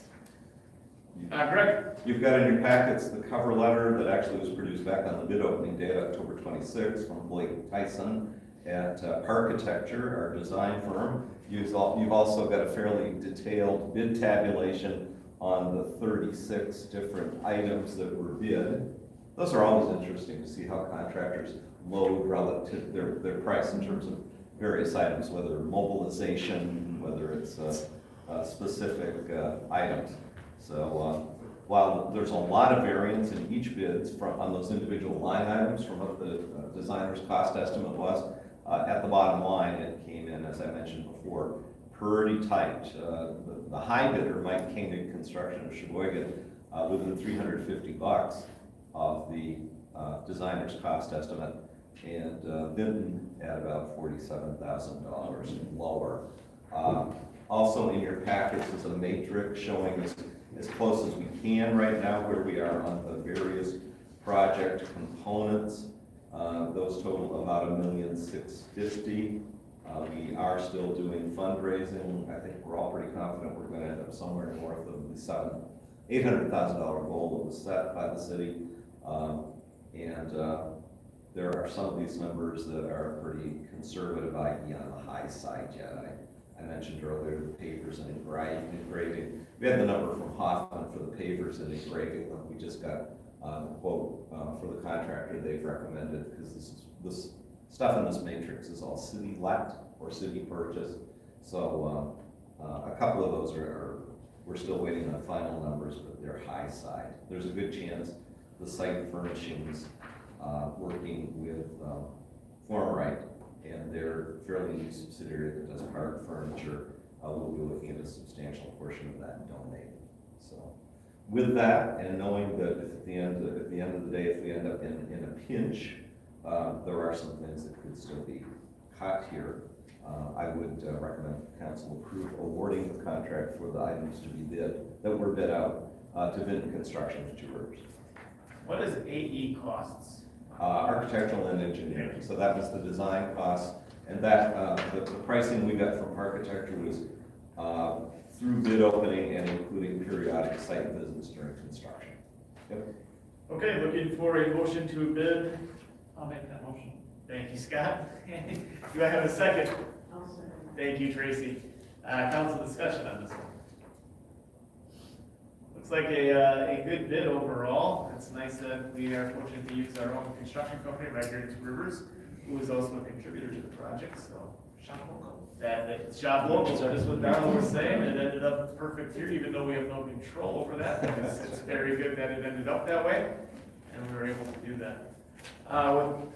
Greg? You've got in your packets the cover letter that actually was produced back on the bid opening date, October 26th, from Blake Tyson at Architecture, our design firm. You've also got a fairly detailed bid tabulation on the 36 different items that were bid. Those are always interesting to see how contractors load relative to their price in terms of various items, whether mobilization, whether it's specific items. So while there's a lot of variance in each bids on those individual line items from what the designer's cost estimate was, at the bottom line, it came in, as I mentioned before, pretty tight. The high bidder, Mike Koenig Construction of Sheboygan, within $350 of the designer's cost estimate, and Vinton at about $47,000 lower. Also in your packets is a matrix showing us as close as we can right now where we are on the various project components. Those total about $1,650,000. We are still doing fundraising. I think we're all pretty confident we're going to end up somewhere north of the $800,000 goal that was set by the city. There are some of these numbers that are pretty conservative, i.e. on the high side yet. I mentioned earlier the pavers and engraving. We had the number from Hoffman for the pavers and engraving. We just got a quote for the contractor they've recommended, because this stuff in this matrix is all city let or city purchased. So a couple of those we're still waiting on final numbers, but they're high side. There's a good chance the site furnishings working with Formrite and their fairly new subsidiary that does hard furniture, we'll be looking at a substantial portion of that donated. So with that, and knowing that at the end of the day, if we end up in a pinch, there are some things that could still be cut here. I would recommend council approve awarding the contract for the items to be that were bid out to Vinton Construction of Two Rivers. What is AE costs? Architectural and engineering. So that was the design costs, and that the pricing we got from architecture was through bid opening and including periodic site visits during construction. Yep. Okay, looking for a motion to bid. I'll make that motion. Thank you, Scott. Do I have a second? I'll second. Thank you, Tracy. Council discussion on this one. Looks like a good bid overall. It's nice that we are fortunate to use our own construction company right here in Two Rivers, who is also a contributor to the project, so shop local. It's shop local, so just what Darla was saying, it ended up perfect here, even though we have no control over that. It's very good that it ended up that way, and we were able to do that.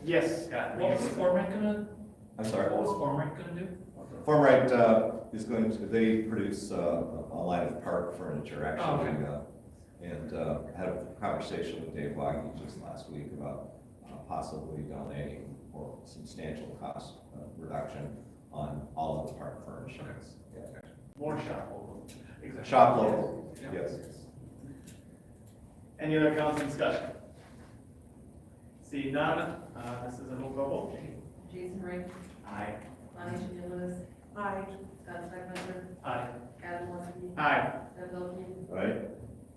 Yes, Scott. What was the Formrite gonna, I'm sorry. what was Formrite gonna do? Formrite is going to, they produce a line of park furniture, actually, and had a conversation with Dave Wagner just last week about possibly donating or substantial cost reduction on all of the park furnishings. Yeah. More shop local. Exactly. Shop local, yes. Any other council discussion? See none, this is a roll call vote. Jason Ray, Aye. Lonnie Lewis, Aye. Scott Steinmeier, Aye. Adam Wonski, Aye. Doug Elkin, Right?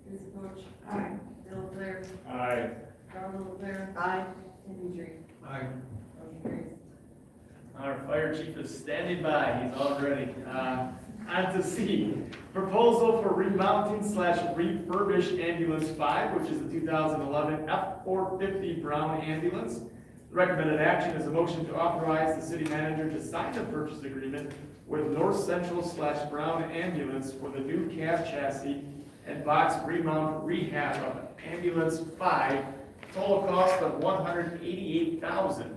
Lisa Coach, Aye. Bill Blair, Aye. Darrell Blair, Aye. and Idris. Aye. Motion carries. Our fire chief is standing by, he's all ready. On to C, proposal for remounting / refurbish ambulance 5, which is the 2011 F-450 Brown ambulance. The recommended action is a motion to authorize the city manager to sign the purchase agreement with North Central / Brown Ambulance for the new cab chassis and box remount rehab of ambulance 5, total cost of $188,000.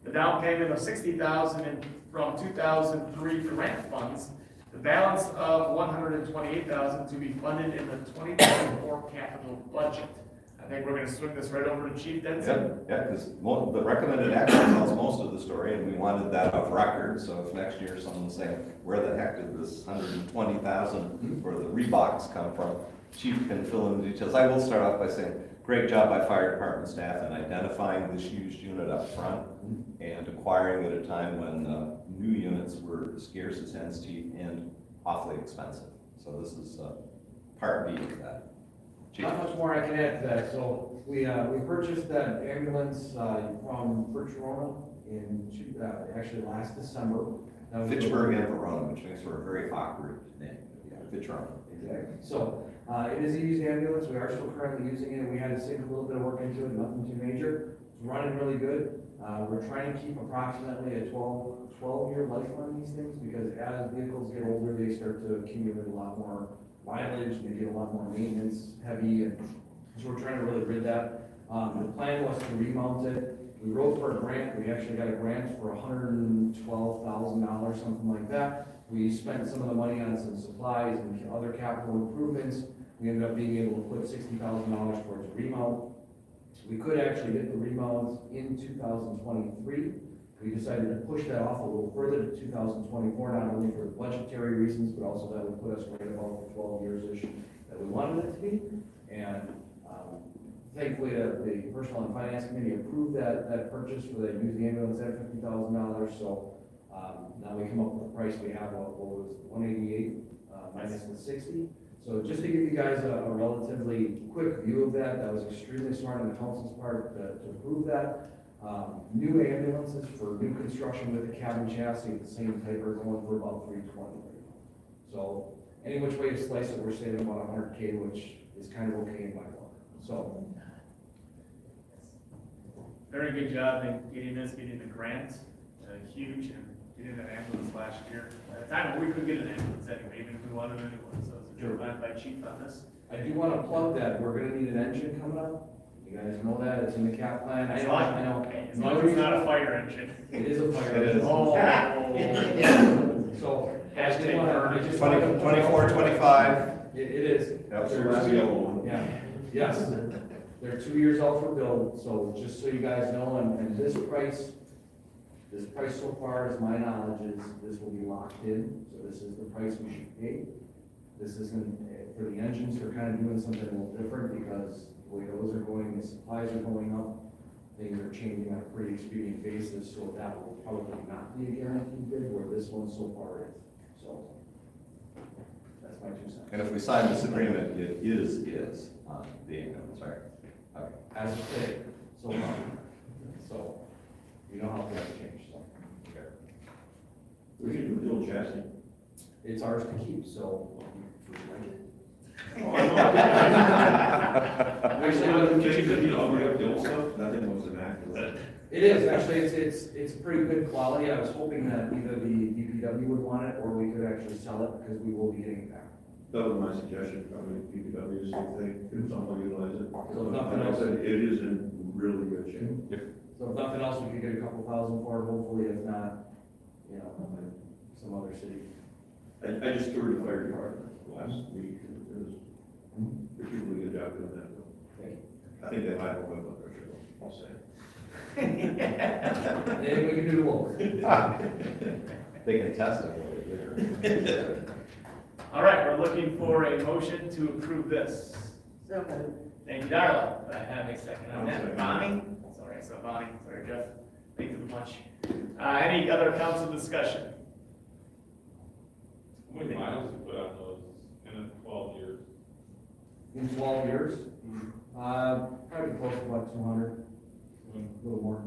The down payment of $60,000 from 2003 grant funds. The balance of $128,000 to be funded in the 2024 capital budget. I think we're going to swing this right over to Chief Denson. Yeah, because the recommended action tells most of the story, and we wanted that off record, so if next year someone's saying, where the heck did this $120,000 for the Reeboks come from? Chief can fill in the details. I will start off by saying, great job by fire department staff in identifying this used unit up front and acquiring at a time when new units were scarce as hen's teeth and awfully expensive. So this is part B of that. Chief? Not much more I can add to that. So we purchased that ambulance from Verona actually last December. Fitchburg and Verona, which makes for a very awkward name. Yeah, Verona. Exactly. So, it is a used ambulance, we are still currently using it, we had to sink a little bit of work into it, nothing too major. It's running really good. We're trying to keep approximately a 12-year life on these things, because as vehicles get older, they start to accumulate a lot more mileage, they get a lot more maintenance heavy, and so we're trying to really rid that. The plan was to remount it. We wrote for a grant, we actually got a grant for $112,000, something like that. We spent some of the money on some supplies and other capital improvements. We ended up being able to put $60,000 towards a remount. We could actually get the remount in 2023. We decided to push that off a little further to 2024, not only for budgetary reasons, but also that would put us right about the 12 years-ish that we wanted it to be. And thankfully, the Personnel and Finance Committee approved that purchase for the used ambulance at $50,000. So now we come up with a price, we have, what was it, 188 minus the 60. So just to give you guys a relatively quick view of that, that was extremely smart on the council's part to approve that. New ambulances for new construction with the cabin chassis at the same type are going for about $320. So any which way you slice it, we're saving about $100K, which is kind of okay in my book. So. Very good job in getting the grant, huge, and getting that ambulance last year. At a time when we couldn't get an ambulance anyway, even if we wanted a new one, so it's a good plan by chief on this. I do want to plug that, we're gonna need an engine coming up. You guys know that, it's in the cap plan. I know. As long as it's not a fire engine. It is a fire It engine. is. Oh. So. I just wanna- 24, 25. It is. Absolutely. Yeah, yes. They're 2 years out for build, so just so you guys know, and this price so far, as my knowledge is, this will be locked in, so this is the price we should pay. This isn't, for the engines, we're kind of doing something a little different, because the way those are going, the supplies are going up, things are changing on a pretty expedient basis, so that will probably not be a guaranteed bid, where this one so far is, so. That's my 2 cents. And if we sign this agreement, it is on the ambulance, right? Okay. As of today, so far. So, you know how things change, so. We can do the old chassis. It's ours to keep, so. Would you like it? Actually, we have the old stuff, nothing was immaculate. It is, actually, it's pretty good quality. I was hoping that either the DPW would want it, or we could actually sell it, because we will be getting it back. That was my suggestion, probably PPW, see if they could somehow utilize it. So if nothing else- It is in really good shape. So if nothing else, we could get a couple thousand for it, hopefully, if not, some other city. I just toured the fire department last week, and it was a really good job doing that. Thank you. I think they might have went up there, I'll say. Then we can do both. They can test it later. All right, we're looking for a motion to approve this. So moved. Thank you, Darla. I have a second on that. I'll second. Bonnie? Sorry, so Bonnie, sorry, Jeff. Thank you much. Any other council discussion? How many miles you put on those in 12 years? In 12 years, probably close to about 200, a little more.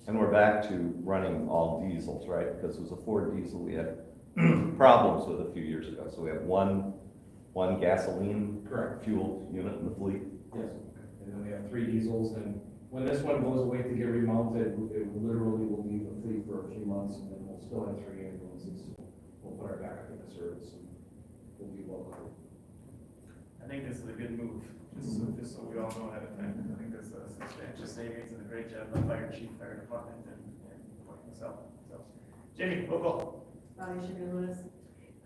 And we're back to running all diesels, right? Because it was a Ford diesel we had problems with a few years ago. So we have one gasoline Correct. fueled unit in the fleet. Yes, and then we have 3 diesels, and when this one goes away to get remounted, it literally will leave the fleet for a few months, and then we'll still have 3 ambulances. We'll put our backup in the service, and we'll be well covered. I think this is a good move, just so we all know ahead of time. I think this is a substantial savings and a great job by fire chief, fire department, and myself. So, Jamie, roll call. Bonnie Schimmel Lewis.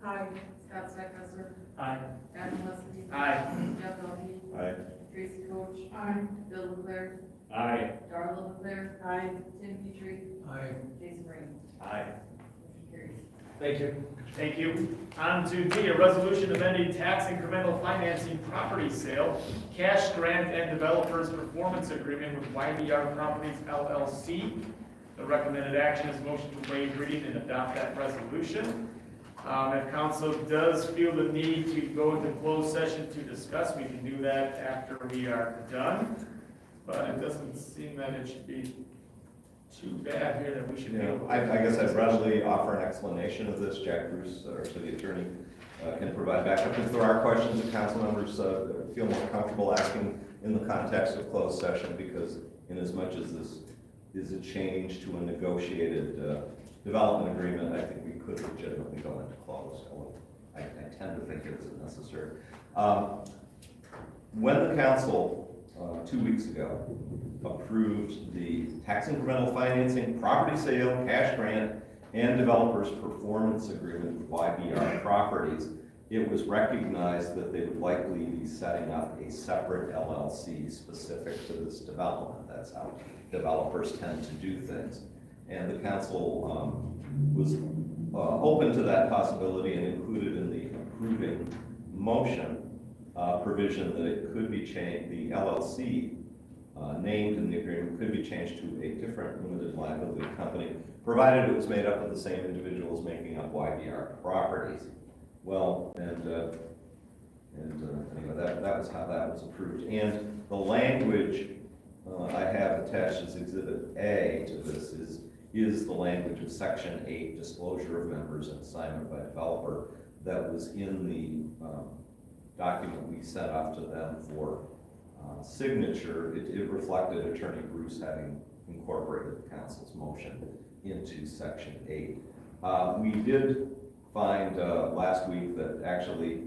Aye. Scott Steinhauser. Aye. Adam Leslie. Aye. Jeff Duffy. Aye. Tracy Coach. Aye. Bill Leclerc. Aye. Darla Leclerc. Aye. Tim Petrie. Aye. Jason Reed. Aye. Motion carries. Thank you. Thank you. On to D, a resolution amending tax incremental financing property sale, cash grant and developers performance agreement with YBR Properties LLC. The recommended action is motion to waive reading and adopt that resolution. If council does feel the need to go into closed session to discuss, we can do that after we are done. But it doesn't seem that it should be too bad here that we should be You able know, to. I guess I'd readily offer an explanation of this. Jack Bruce, our city attorney, can provide backup. If there are questions that council members feel more comfortable asking in the context of closed session, because in as much as this is a change to a negotiated development agreement, I think we could legitimately go into closed. I tend to think it's necessary. When the council, 2 weeks ago, approved the tax incremental financing, property sale, cash grant, and developers performance agreement with YBR Properties, it was recognized that they would likely be setting up a separate LLC specific to this development. That's how developers tend to do things. And the council was open to that possibility and included in the approving motion provision that it could be changed, the LLC named in the agreement could be changed to a different limited liability company, provided it was made up of the same individuals making up YBR Properties. Well, and anyway, that was how that was approved. And the language I have attached as Exhibit A to this is the language of Section 8, disclosure of members and assignment by developer, that was in the document we sent off to them for signature. It reflected Attorney Bruce having incorporated the council's motion into Section 8. We did find last week that actually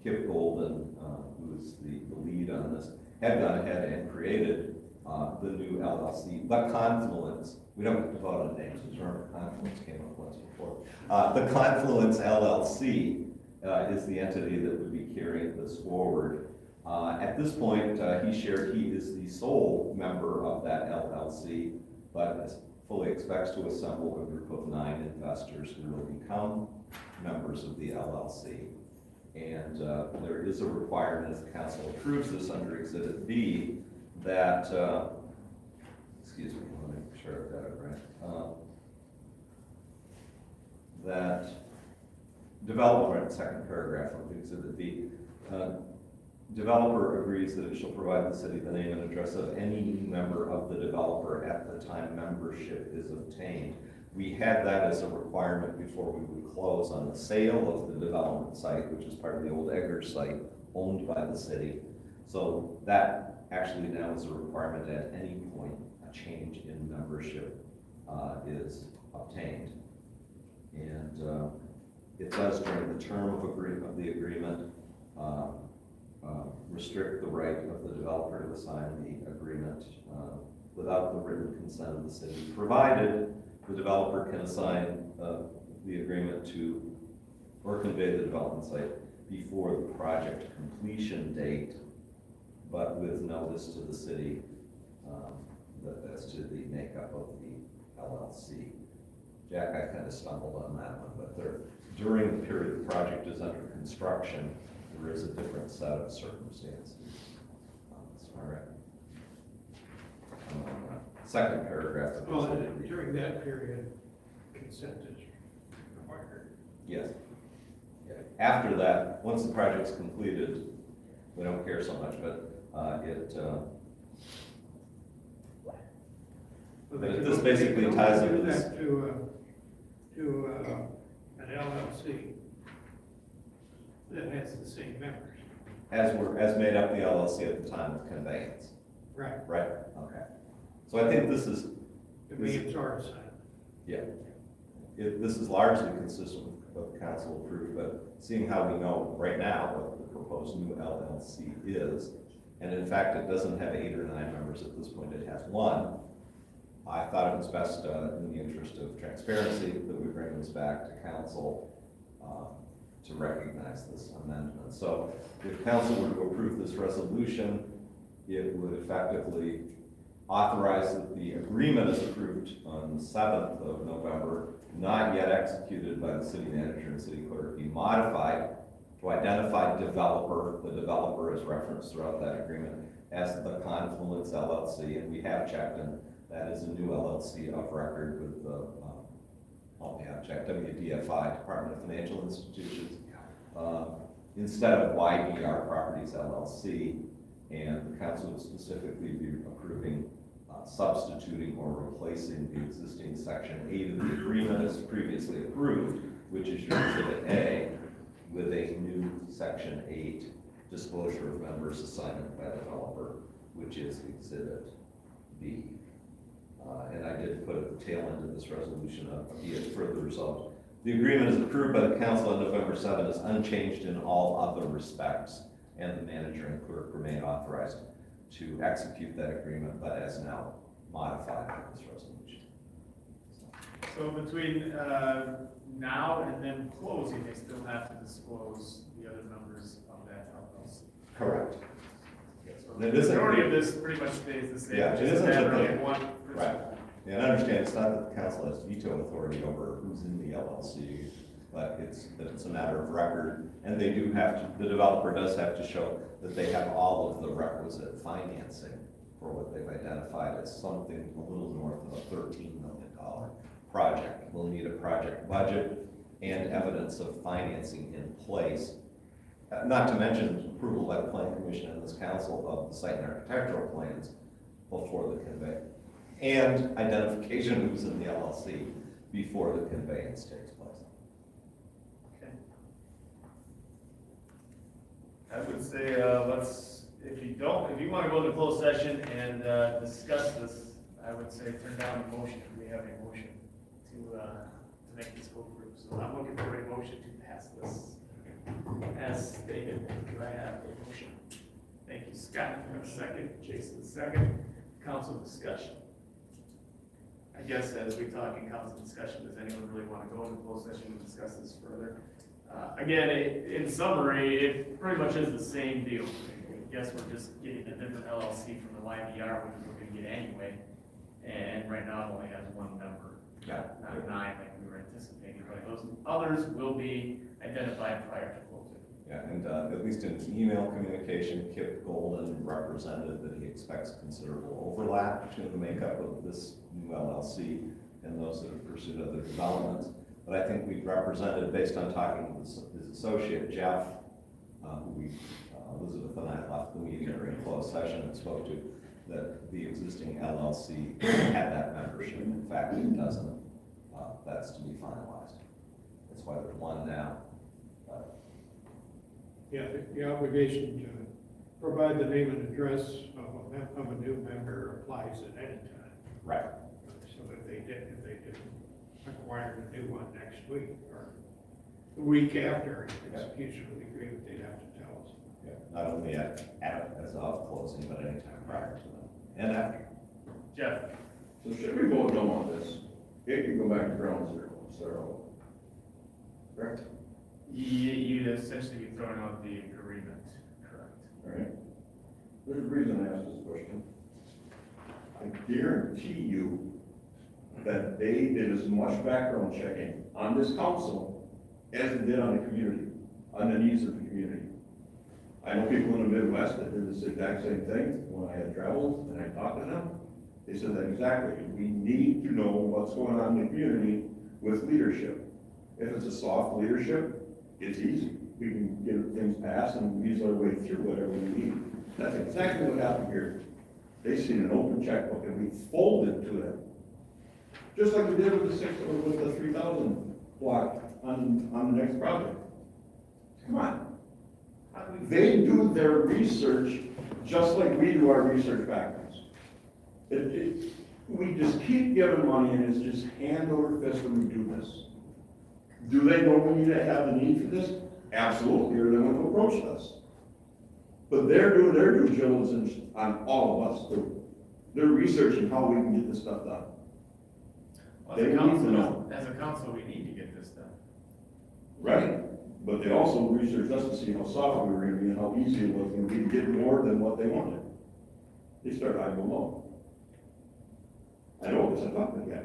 Kip Golden, who is the lead on this, had gone ahead and created the new LLC, the Confluence. We don't have to vote on names, because remember Confluence came up once before. The Confluence LLC is the entity that would be carrying this forward. At this point, he shared he is the sole member of that LLC, but fully expects to assemble a group of 9 investors who will become members of the LLC. And there is a requirement, as the council approves this under Exhibit B, that, excuse me, let me make sure I've got it right, that developer, second paragraph of Exhibit B, developer agrees that it shall provide the city the name and address of any member of the developer at the time membership is obtained. We had that as a requirement before we would close on the sale of the development site, which is part of the old Eggers site owned by the city. So that actually now is a requirement at any point a change in membership is obtained. And it does, during the term of the agreement, restrict the right of the developer to assign the agreement without the written consent of the city, provided the developer can assign the agreement to or convey the development site before the project completion date, but with notice to the city as to the makeup of the LLC. Jack, I kind of stumbled on that one, but during the period the project is under construction, there is a different set of circumstances. All right. Second paragraph. Well, during that period, consent is required. Yes. Yeah. After that, once the project's completed, we don't care so much, but this basically ties into this. That to an LLC that has the same members. As made up the LLC at the time of conveyance. Right. Right, okay. So I think this is. The means are assigned. Yeah. This is largely consistent with what the council approved, but seeing how we know right now what the proposed new LLC is, and in fact, it doesn't have 8 or 9 members at this point, it has 1. I thought it was best in the interest of transparency that we bring this back to council to recognize this amendment. So if council were to approve this resolution, it would effectively authorize that the agreement is approved on the 7th of November, not yet executed by the city manager and city clerk, be modified to identify developer, the developer is referenced throughout that agreement, as the Confluence LLC, and we have checked, and that is a new LLC of record with the, checked WDFI, Department of Financial Institutions, instead of YBR Properties LLC, and the council will specifically be approving substituting or replacing the existing section 8 of the agreement as previously approved, which is your exhibit A, with a new section 8 disclosure of members assignment by developer, which is exhibit B. And I did put at the tail end of this resolution be it further resolved. The agreement is approved by the council on November 7, is unchanged in all other respects, and the manager and clerk remain authorized to execute that agreement, but as now modified by this resolution. So between now and then closing, they still have to disclose the other members of that LLC. Correct. So And it the isn't- majority of this pretty much stays the same. Yeah, it just isn't that that really they- one Right. And I understand it's not that the council has veto authority over who's in the LLC, but it's a matter of record. And they do have to, the developer does have to show that they have all of the requisite financing for what they've identified as something a little north of a $13 million project. We'll need a project budget and evidence of financing in place. Not to mention approval by the planning commission and this council of the site and architectural plans before the conveyance. And identification of who's in the LLC before the conveyance takes place. Okay. I would say, if you want to go into closed session and discuss this, I would say turn down the motion. We have a motion to make this go through. So I'm looking for a motion to pass this as stated. Do I have a motion? Thank you, Scott. Do I have a second? Jason, second. Council discussion. I guess as we talk in council discussion, does anyone really want to go into closed session and discuss this further? Again, in summary, it pretty much is the same deal. I guess we're just getting a different LLC from the YVR, which we're going to get anyway. And right now it only has one member, not 9 like we were anticipating. But those others will be identified prior to closing. Yeah, and at least in his email communication, Kip Golden represented that he expects considerable overlap between the makeup of this new LLC and those that have pursued other developments. But I think we've represented, based on talking with his associate, Jeff, who Elizabeth and I left the meeting during closed session and spoke to, that the existing LLC had that membership. In fact, it doesn't. That's to be finalized. That's why there's one now. Yeah, the obligation to provide the name and address of a new member applies at any time. Right. So if they didn't acquire a new one next week or the week after execution of the agreement, they'd have to tell us. Yeah, not only as of closing, but anytime prior to them and after. Jeff? So should we vote no on this? It can go back to ground zero. Correct? You'd essentially be throwing out the agreement, correct? All right. There's a reason I asked this question. I guarantee you that they did as much background checking on this council as they did on the community, on the needs of the community. I know people in the Midwest that did this exact same thing when I had traveled and I talked to them. They said that exactly. We need to know what's going on in the community with leadership. If it's a soft leadership, it's easy. We can get things passed and use our way through whatever we need. That's exactly what happened here. They seen an open checkbook and we folded to them. Just like we did with the 3,000 block on the next project. Come on. They do their research just like we do our research backgrounds. We just keep giving money and it's just hand over fist when we do this. Do they know we need to have the need for this? Absolutely, or they wouldn't have approached us. But they're doing their due diligence on all of us too. They're researching how we can get this stuff done. Well, They need to know. As a council, we need to get this done. Right, but they also researched us to see how soft we were gonna be and how easy it was gonna be to get more than what they wanted. They started eyeing low. I know this, I talked to the guy,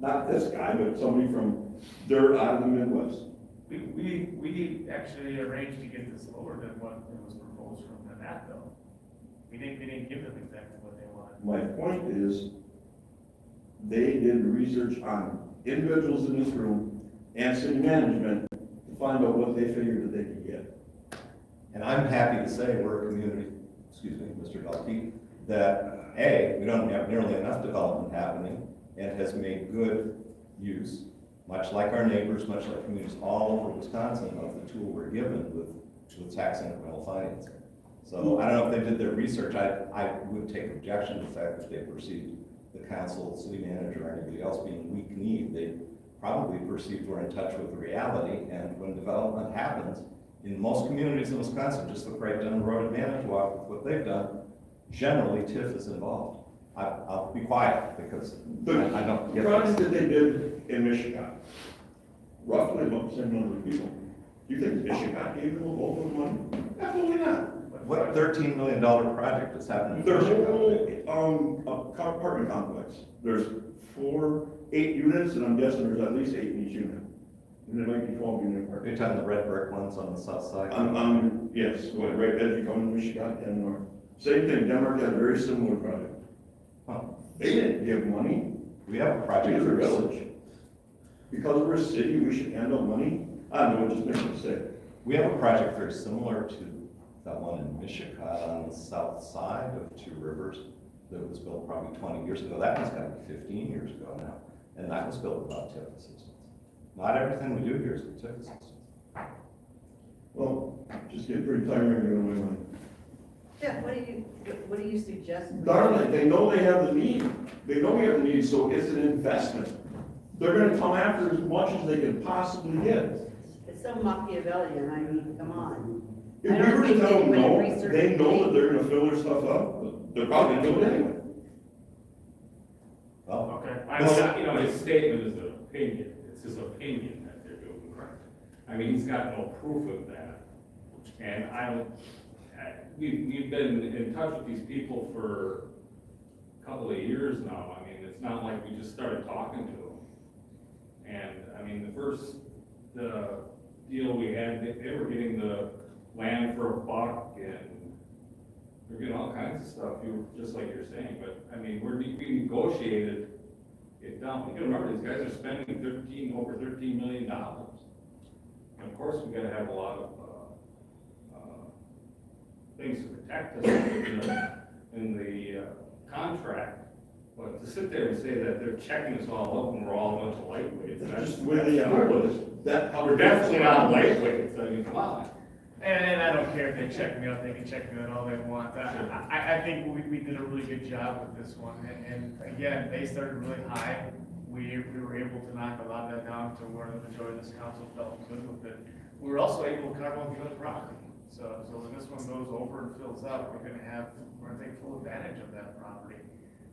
not this guy, but somebody from dirt out of the Midwest. We actually arranged to get this lower than what was proposed from the map though. We didn't give them exactly what they wanted. My point is, they did research on individuals in this room and city management to find out what they figured that they could get. And I'm happy to say we're a community, excuse me, Mr. Dalkey, that, A, we don't have nearly enough development happening, and has made good use, much like our neighbors, much like communities all over Wisconsin, of the tool we're given with tax incremental financing. So I don't know if they did their research, I would take objection to the fact that they perceived the council, city manager, or anybody else being weak-kneed. They probably perceived we're in touch with reality, and when development happens, in most communities in Wisconsin, just look right down the road at Manitowoc with what they've done, generally TIF is involved. I'll be quiet because I don't The get project this. that they did in Michigan, roughly about the same number of people. Do you think Michigan gave them a bulk of the money? Absolutely not. What $13 million project is happening? in There's a Michigan? whole, apartment complex. There's 8 units, and I'm guessing there's at least 8 in each unit. And there might be 12 unit Are you apartments. talking the red brick ones on the south side? Yes, right as you come to Michigan and north. Same thing, Denmark had a very similar project. Huh. They didn't give money. We have a project. Because we're a village. Because we're a city, we should hand out money. I don't know, just make a mistake. We have a project very similar to that one in Michigan on the south side of Two Rivers that was built probably 20 years ago. That one's got to be 15 years ago now. And that was built without TIF assistance. Not everything we do here is with TIF assistance. Well, just get pretty tiring giving away money. Yeah, what do you suggest? Darling, they know they have the need. They know we have the need, so it's an investment. They're gonna come after as much as they can possibly get. It's so Machiavellian, I mean, come on. If I we don't were to think tell them anybody no, researched they know it. that they're gonna fill their stuff up, but they're probably gonna do it anyway. Well, Okay, I know, you know, his statement is an opinion, it's his opinion that they're doing correct. I mean, he's got no proof of that. And we've been in touch with these people for a couple of years now. I mean, it's not like we just started talking to them. And, I mean, the deal we had, they were getting the land for $1, and they're getting all kinds of stuff, just like you're saying, but, I mean, we negotiated it down. You gotta remember, these guys are spending over $13 million. And of course, we gotta have a lot of, things to protect us in the contract. But to sit there and say that they're checking us all up and we're all a bunch of lightweights, That's that's just where they are with it. we're definitely not lightweights, I mean, come on. And I don't care if they check me out, they can check me out all they want. I think we did a really good job with this one. And again, they started really high. We were able to knock a lot of that down to where the majority of this council felt good with it. We were also able to cover on the other property. So when this one goes over and fills up, we're gonna take full advantage of that property.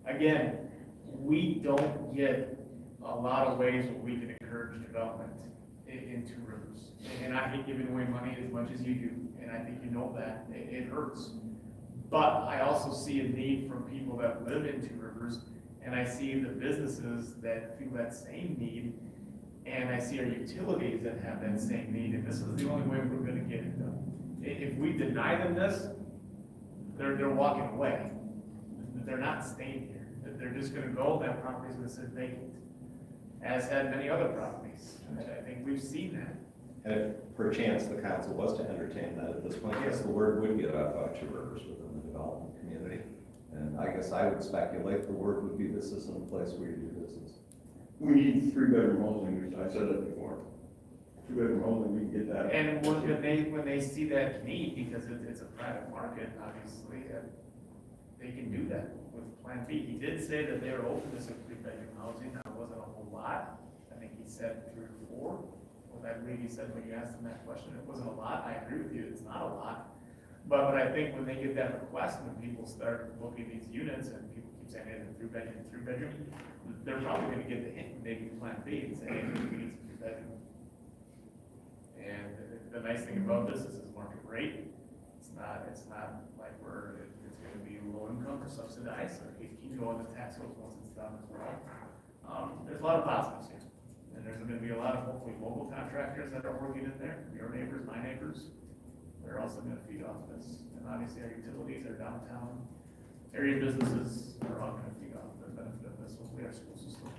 Again, we don't get a lot of ways where we can encourage development in Two Rivers. And I hate giving away money as much as you do, and I think you know that, it hurts. But I also see a need from people that live in Two Rivers, and I see the businesses that feel that same need, and I see our utilities that have that same need, and this is the only way we're gonna get it done. If we deny them this, they're walking away. They're not staying here. They're just gonna go, that property's gonna sit vacant, as had many other properties. I think we've seen that. And if perchance the council was to entertain that at this point, I guess the word would get out about Two Rivers within the development community. And I guess I would speculate the word would be, this isn't a place where you do business. We need 3-bedroom housing, I said that before. 2-bedroom housing, we can get that. And when they see that need, because it's a private market, obviously, they can do that with Plan B. He did say that they were open to some 3-bedroom housing, now it wasn't a whole lot. I think he said 3 or 4. What I believe he said when you asked him that question, it wasn't a lot. I agree with you, it's not a lot. But I think when they get that request, when people start looking at these units and people keep saying, hey, they're 3-bedroom, they're probably gonna get the hint, maybe Plan B, and say, hey, we need some 3-bedroom. And the nice thing about this is it's market rate. It's not like it's gonna be low income or subsidized, or keep going, the tax goes once it's done as well. There's a lot of positives here. And there's gonna be a lot of hopefully local contractors that are working in there, your neighbors, my neighbors. They're also gonna feed off this. And obviously our utilities, our downtown area businesses are all gonna feed off the benefit of this. Hopefully our school system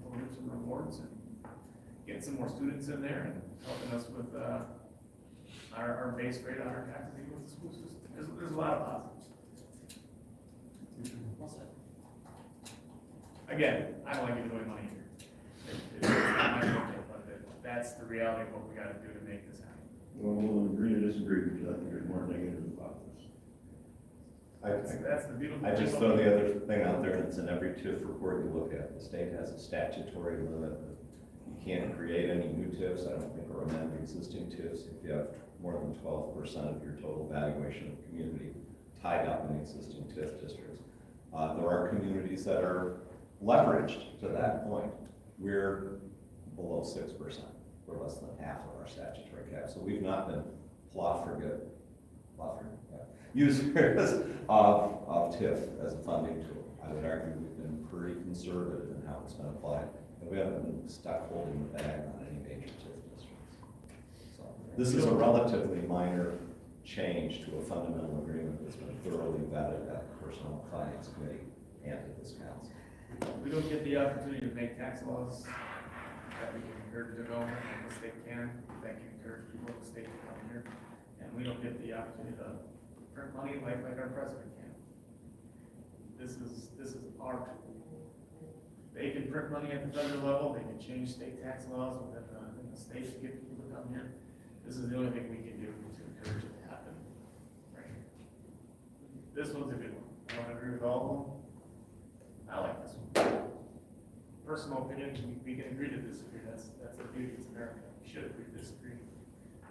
will get some rewards and get some more students in there and helping us with, our base rate on our taxes, even with the school system. There's a lot of positives. Again, I don't like giving away money here. It's not my opinion, but that's the reality of what we gotta do to make this happen. Well, we'll agree to disagree, because I think there's more negative about this. That's the beautiful. I just throw the other thing out there, and it's in every TIF report you look at. The state has a statutory limit. You can't create any new TIFs, I don't think, or amend existing TIFs if you have more than 12% of your total valuation of community tied up in existing TIF districts. There are communities that are leveraged to that point. We're below 6%. We're less than half of our statutory cap. So we've not been users of TIF as a funding tool. I would argue we've been pretty conservative in how it's been applied. And we haven't been stuck holding the bag on any major TIF districts. So this is a relatively minor change to a fundamental agreement that's been thoroughly vetted at the Personnel and Finance Committee and at this council. We don't get the opportunity to make tax laws that we can encourage development in the state can, that can encourage people in the state to come here. And we don't get the opportunity to print money like our president can. This is our tool. They can print money at the federal level, they can change state tax laws within the state to get people to come here. This is the only thing we can do to encourage it to happen. Right here. This one's a good one. I don't agree with all of them. I like this one. Personal opinion, we can agree to disagree. That's the beauty of America. We should agree to disagree.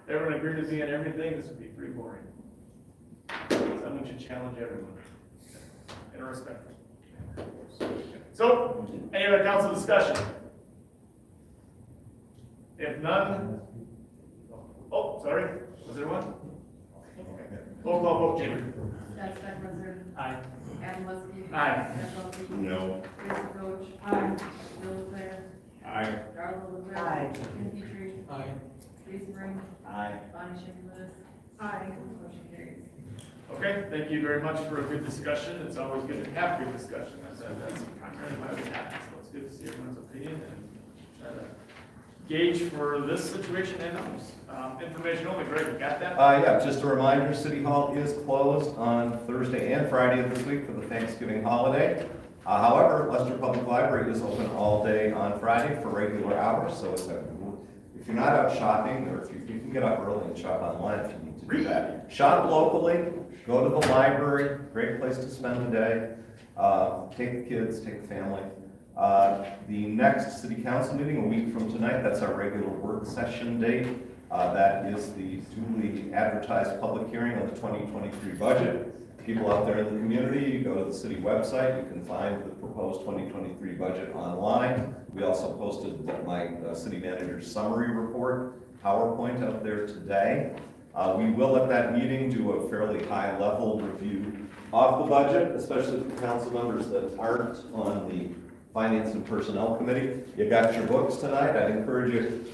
If everyone agreed with me on everything, this would be pretty boring. Someone should challenge everyone in a respectful manner. So, any other council discussion? If none, oh, sorry, was there one? Okay. Roll call vote, Jamie. Chad Steinbrenner. Aye. Adam Leskey. Aye. Jeff Lopez. No. Chris Roach. Aye. Bill LeClaire. Aye. Darla LeClaire. Aye. Ken Petrie. Aye. Teresa Brink. Aye. Bonnie Schimmel. Aye. Motion carries. Okay, thank you very much for a good discussion. It's always good to have good discussion. That's primarily why we have it. So it's good to see everyone's opinion and try to gauge for this situation and others. Information only, Greg, you got that? Yeah, just a reminder, City Hall is closed on Thursday and Friday of this week for the Thanksgiving holiday. However, Leicester Public Library is open all day on Friday for regular hours, so if you're not out shopping, or if you can get up early and shop online if you need to do that. Shop locally, go to the library, great place to spend the day. Take the kids, take the family. The next city council meeting, a week from tonight, that's our regular work session date. That is the duly advertised public hearing on the 2023 budget. People out there in the community, you go to the city website, you can find the proposed 2023 budget online. We also posted my city manager's summary report, PowerPoint up there today. We will at that meeting do a fairly high level review of the budget, especially for council members that aren't on the Finance and Personnel Committee. You got your books tonight, I'd encourage you.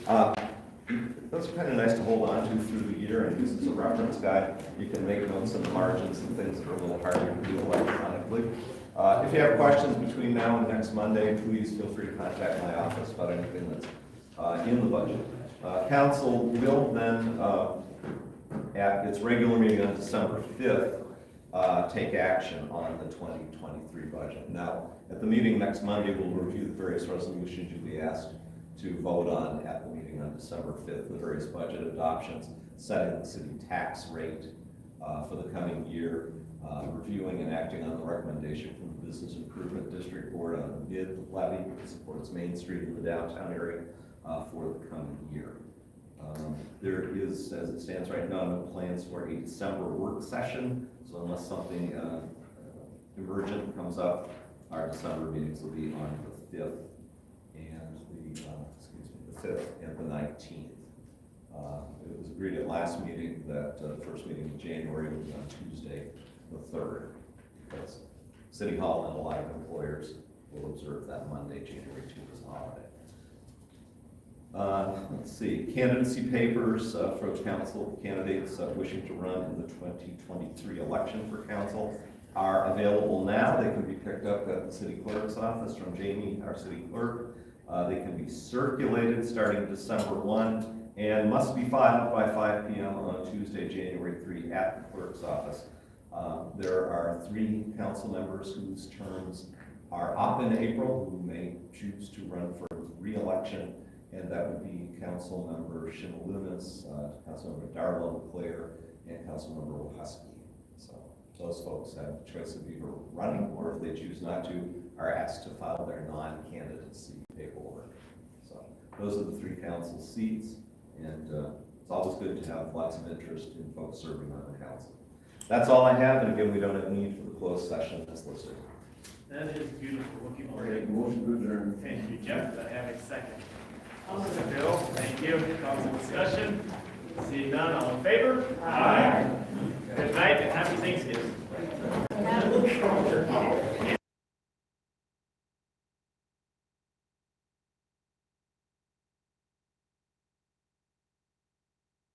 Those are kind of nice to hold on to through the year and use as a reference guide. You can make notes in the margins and things that are a little harder to do electronically. If you have questions between now and next Monday, please feel free to contact my office about anything that's in the budget. Council will then, at its regular meeting on December 5th, take action on the 2023 budget. Now, at the meeting next Monday, we'll review the various resolutions you'll be asked to vote on at the meeting on December 5th, the various budget adoptions, setting the city tax rate for the coming year, reviewing and acting on the recommendation from the Business Improvement District Board on the bid levy that supports Main Street in the downtown area for the coming year. There is, as it stands right now, no plans for a December work session, so unless something emergent comes up, our December meetings will be on the 5th and the 5th and the 19th. It was agreed at last meeting that the first meeting in January would be on Tuesday, the 3rd, because City Hall and a lot of employers will observe that Monday, January 2nd as a holiday. Let's see, candidacy papers for council candidates wishing to run in the 2023 election for council are available now. They can be picked up at the city clerk's office from Jamie, our city clerk. They can be circulated starting December 1 and must be filed by 5 p.m. on Tuesday, January 3 at the clerk's office. There are 3 council members whose terms are up in April who may choose to run for re-election, and that would be Councilmember Shimalunas, Councilmember Darlow, Claire, and Councilmember Husky. So those folks have a choice of either running, or if they choose not to, are asked to file their non-candidacy paperwork. So those are the 3 council seats, and it's always good to have lots of interest in folks serving on the council. That's all I have, and again, we don't have need for the closed session as listed. That is beautiful, looking forward to it. Motion to adjourn. Thank you, Jeff, for having a second. Bill, thank you. Council discussion. Seeing none, all in favor? Aye.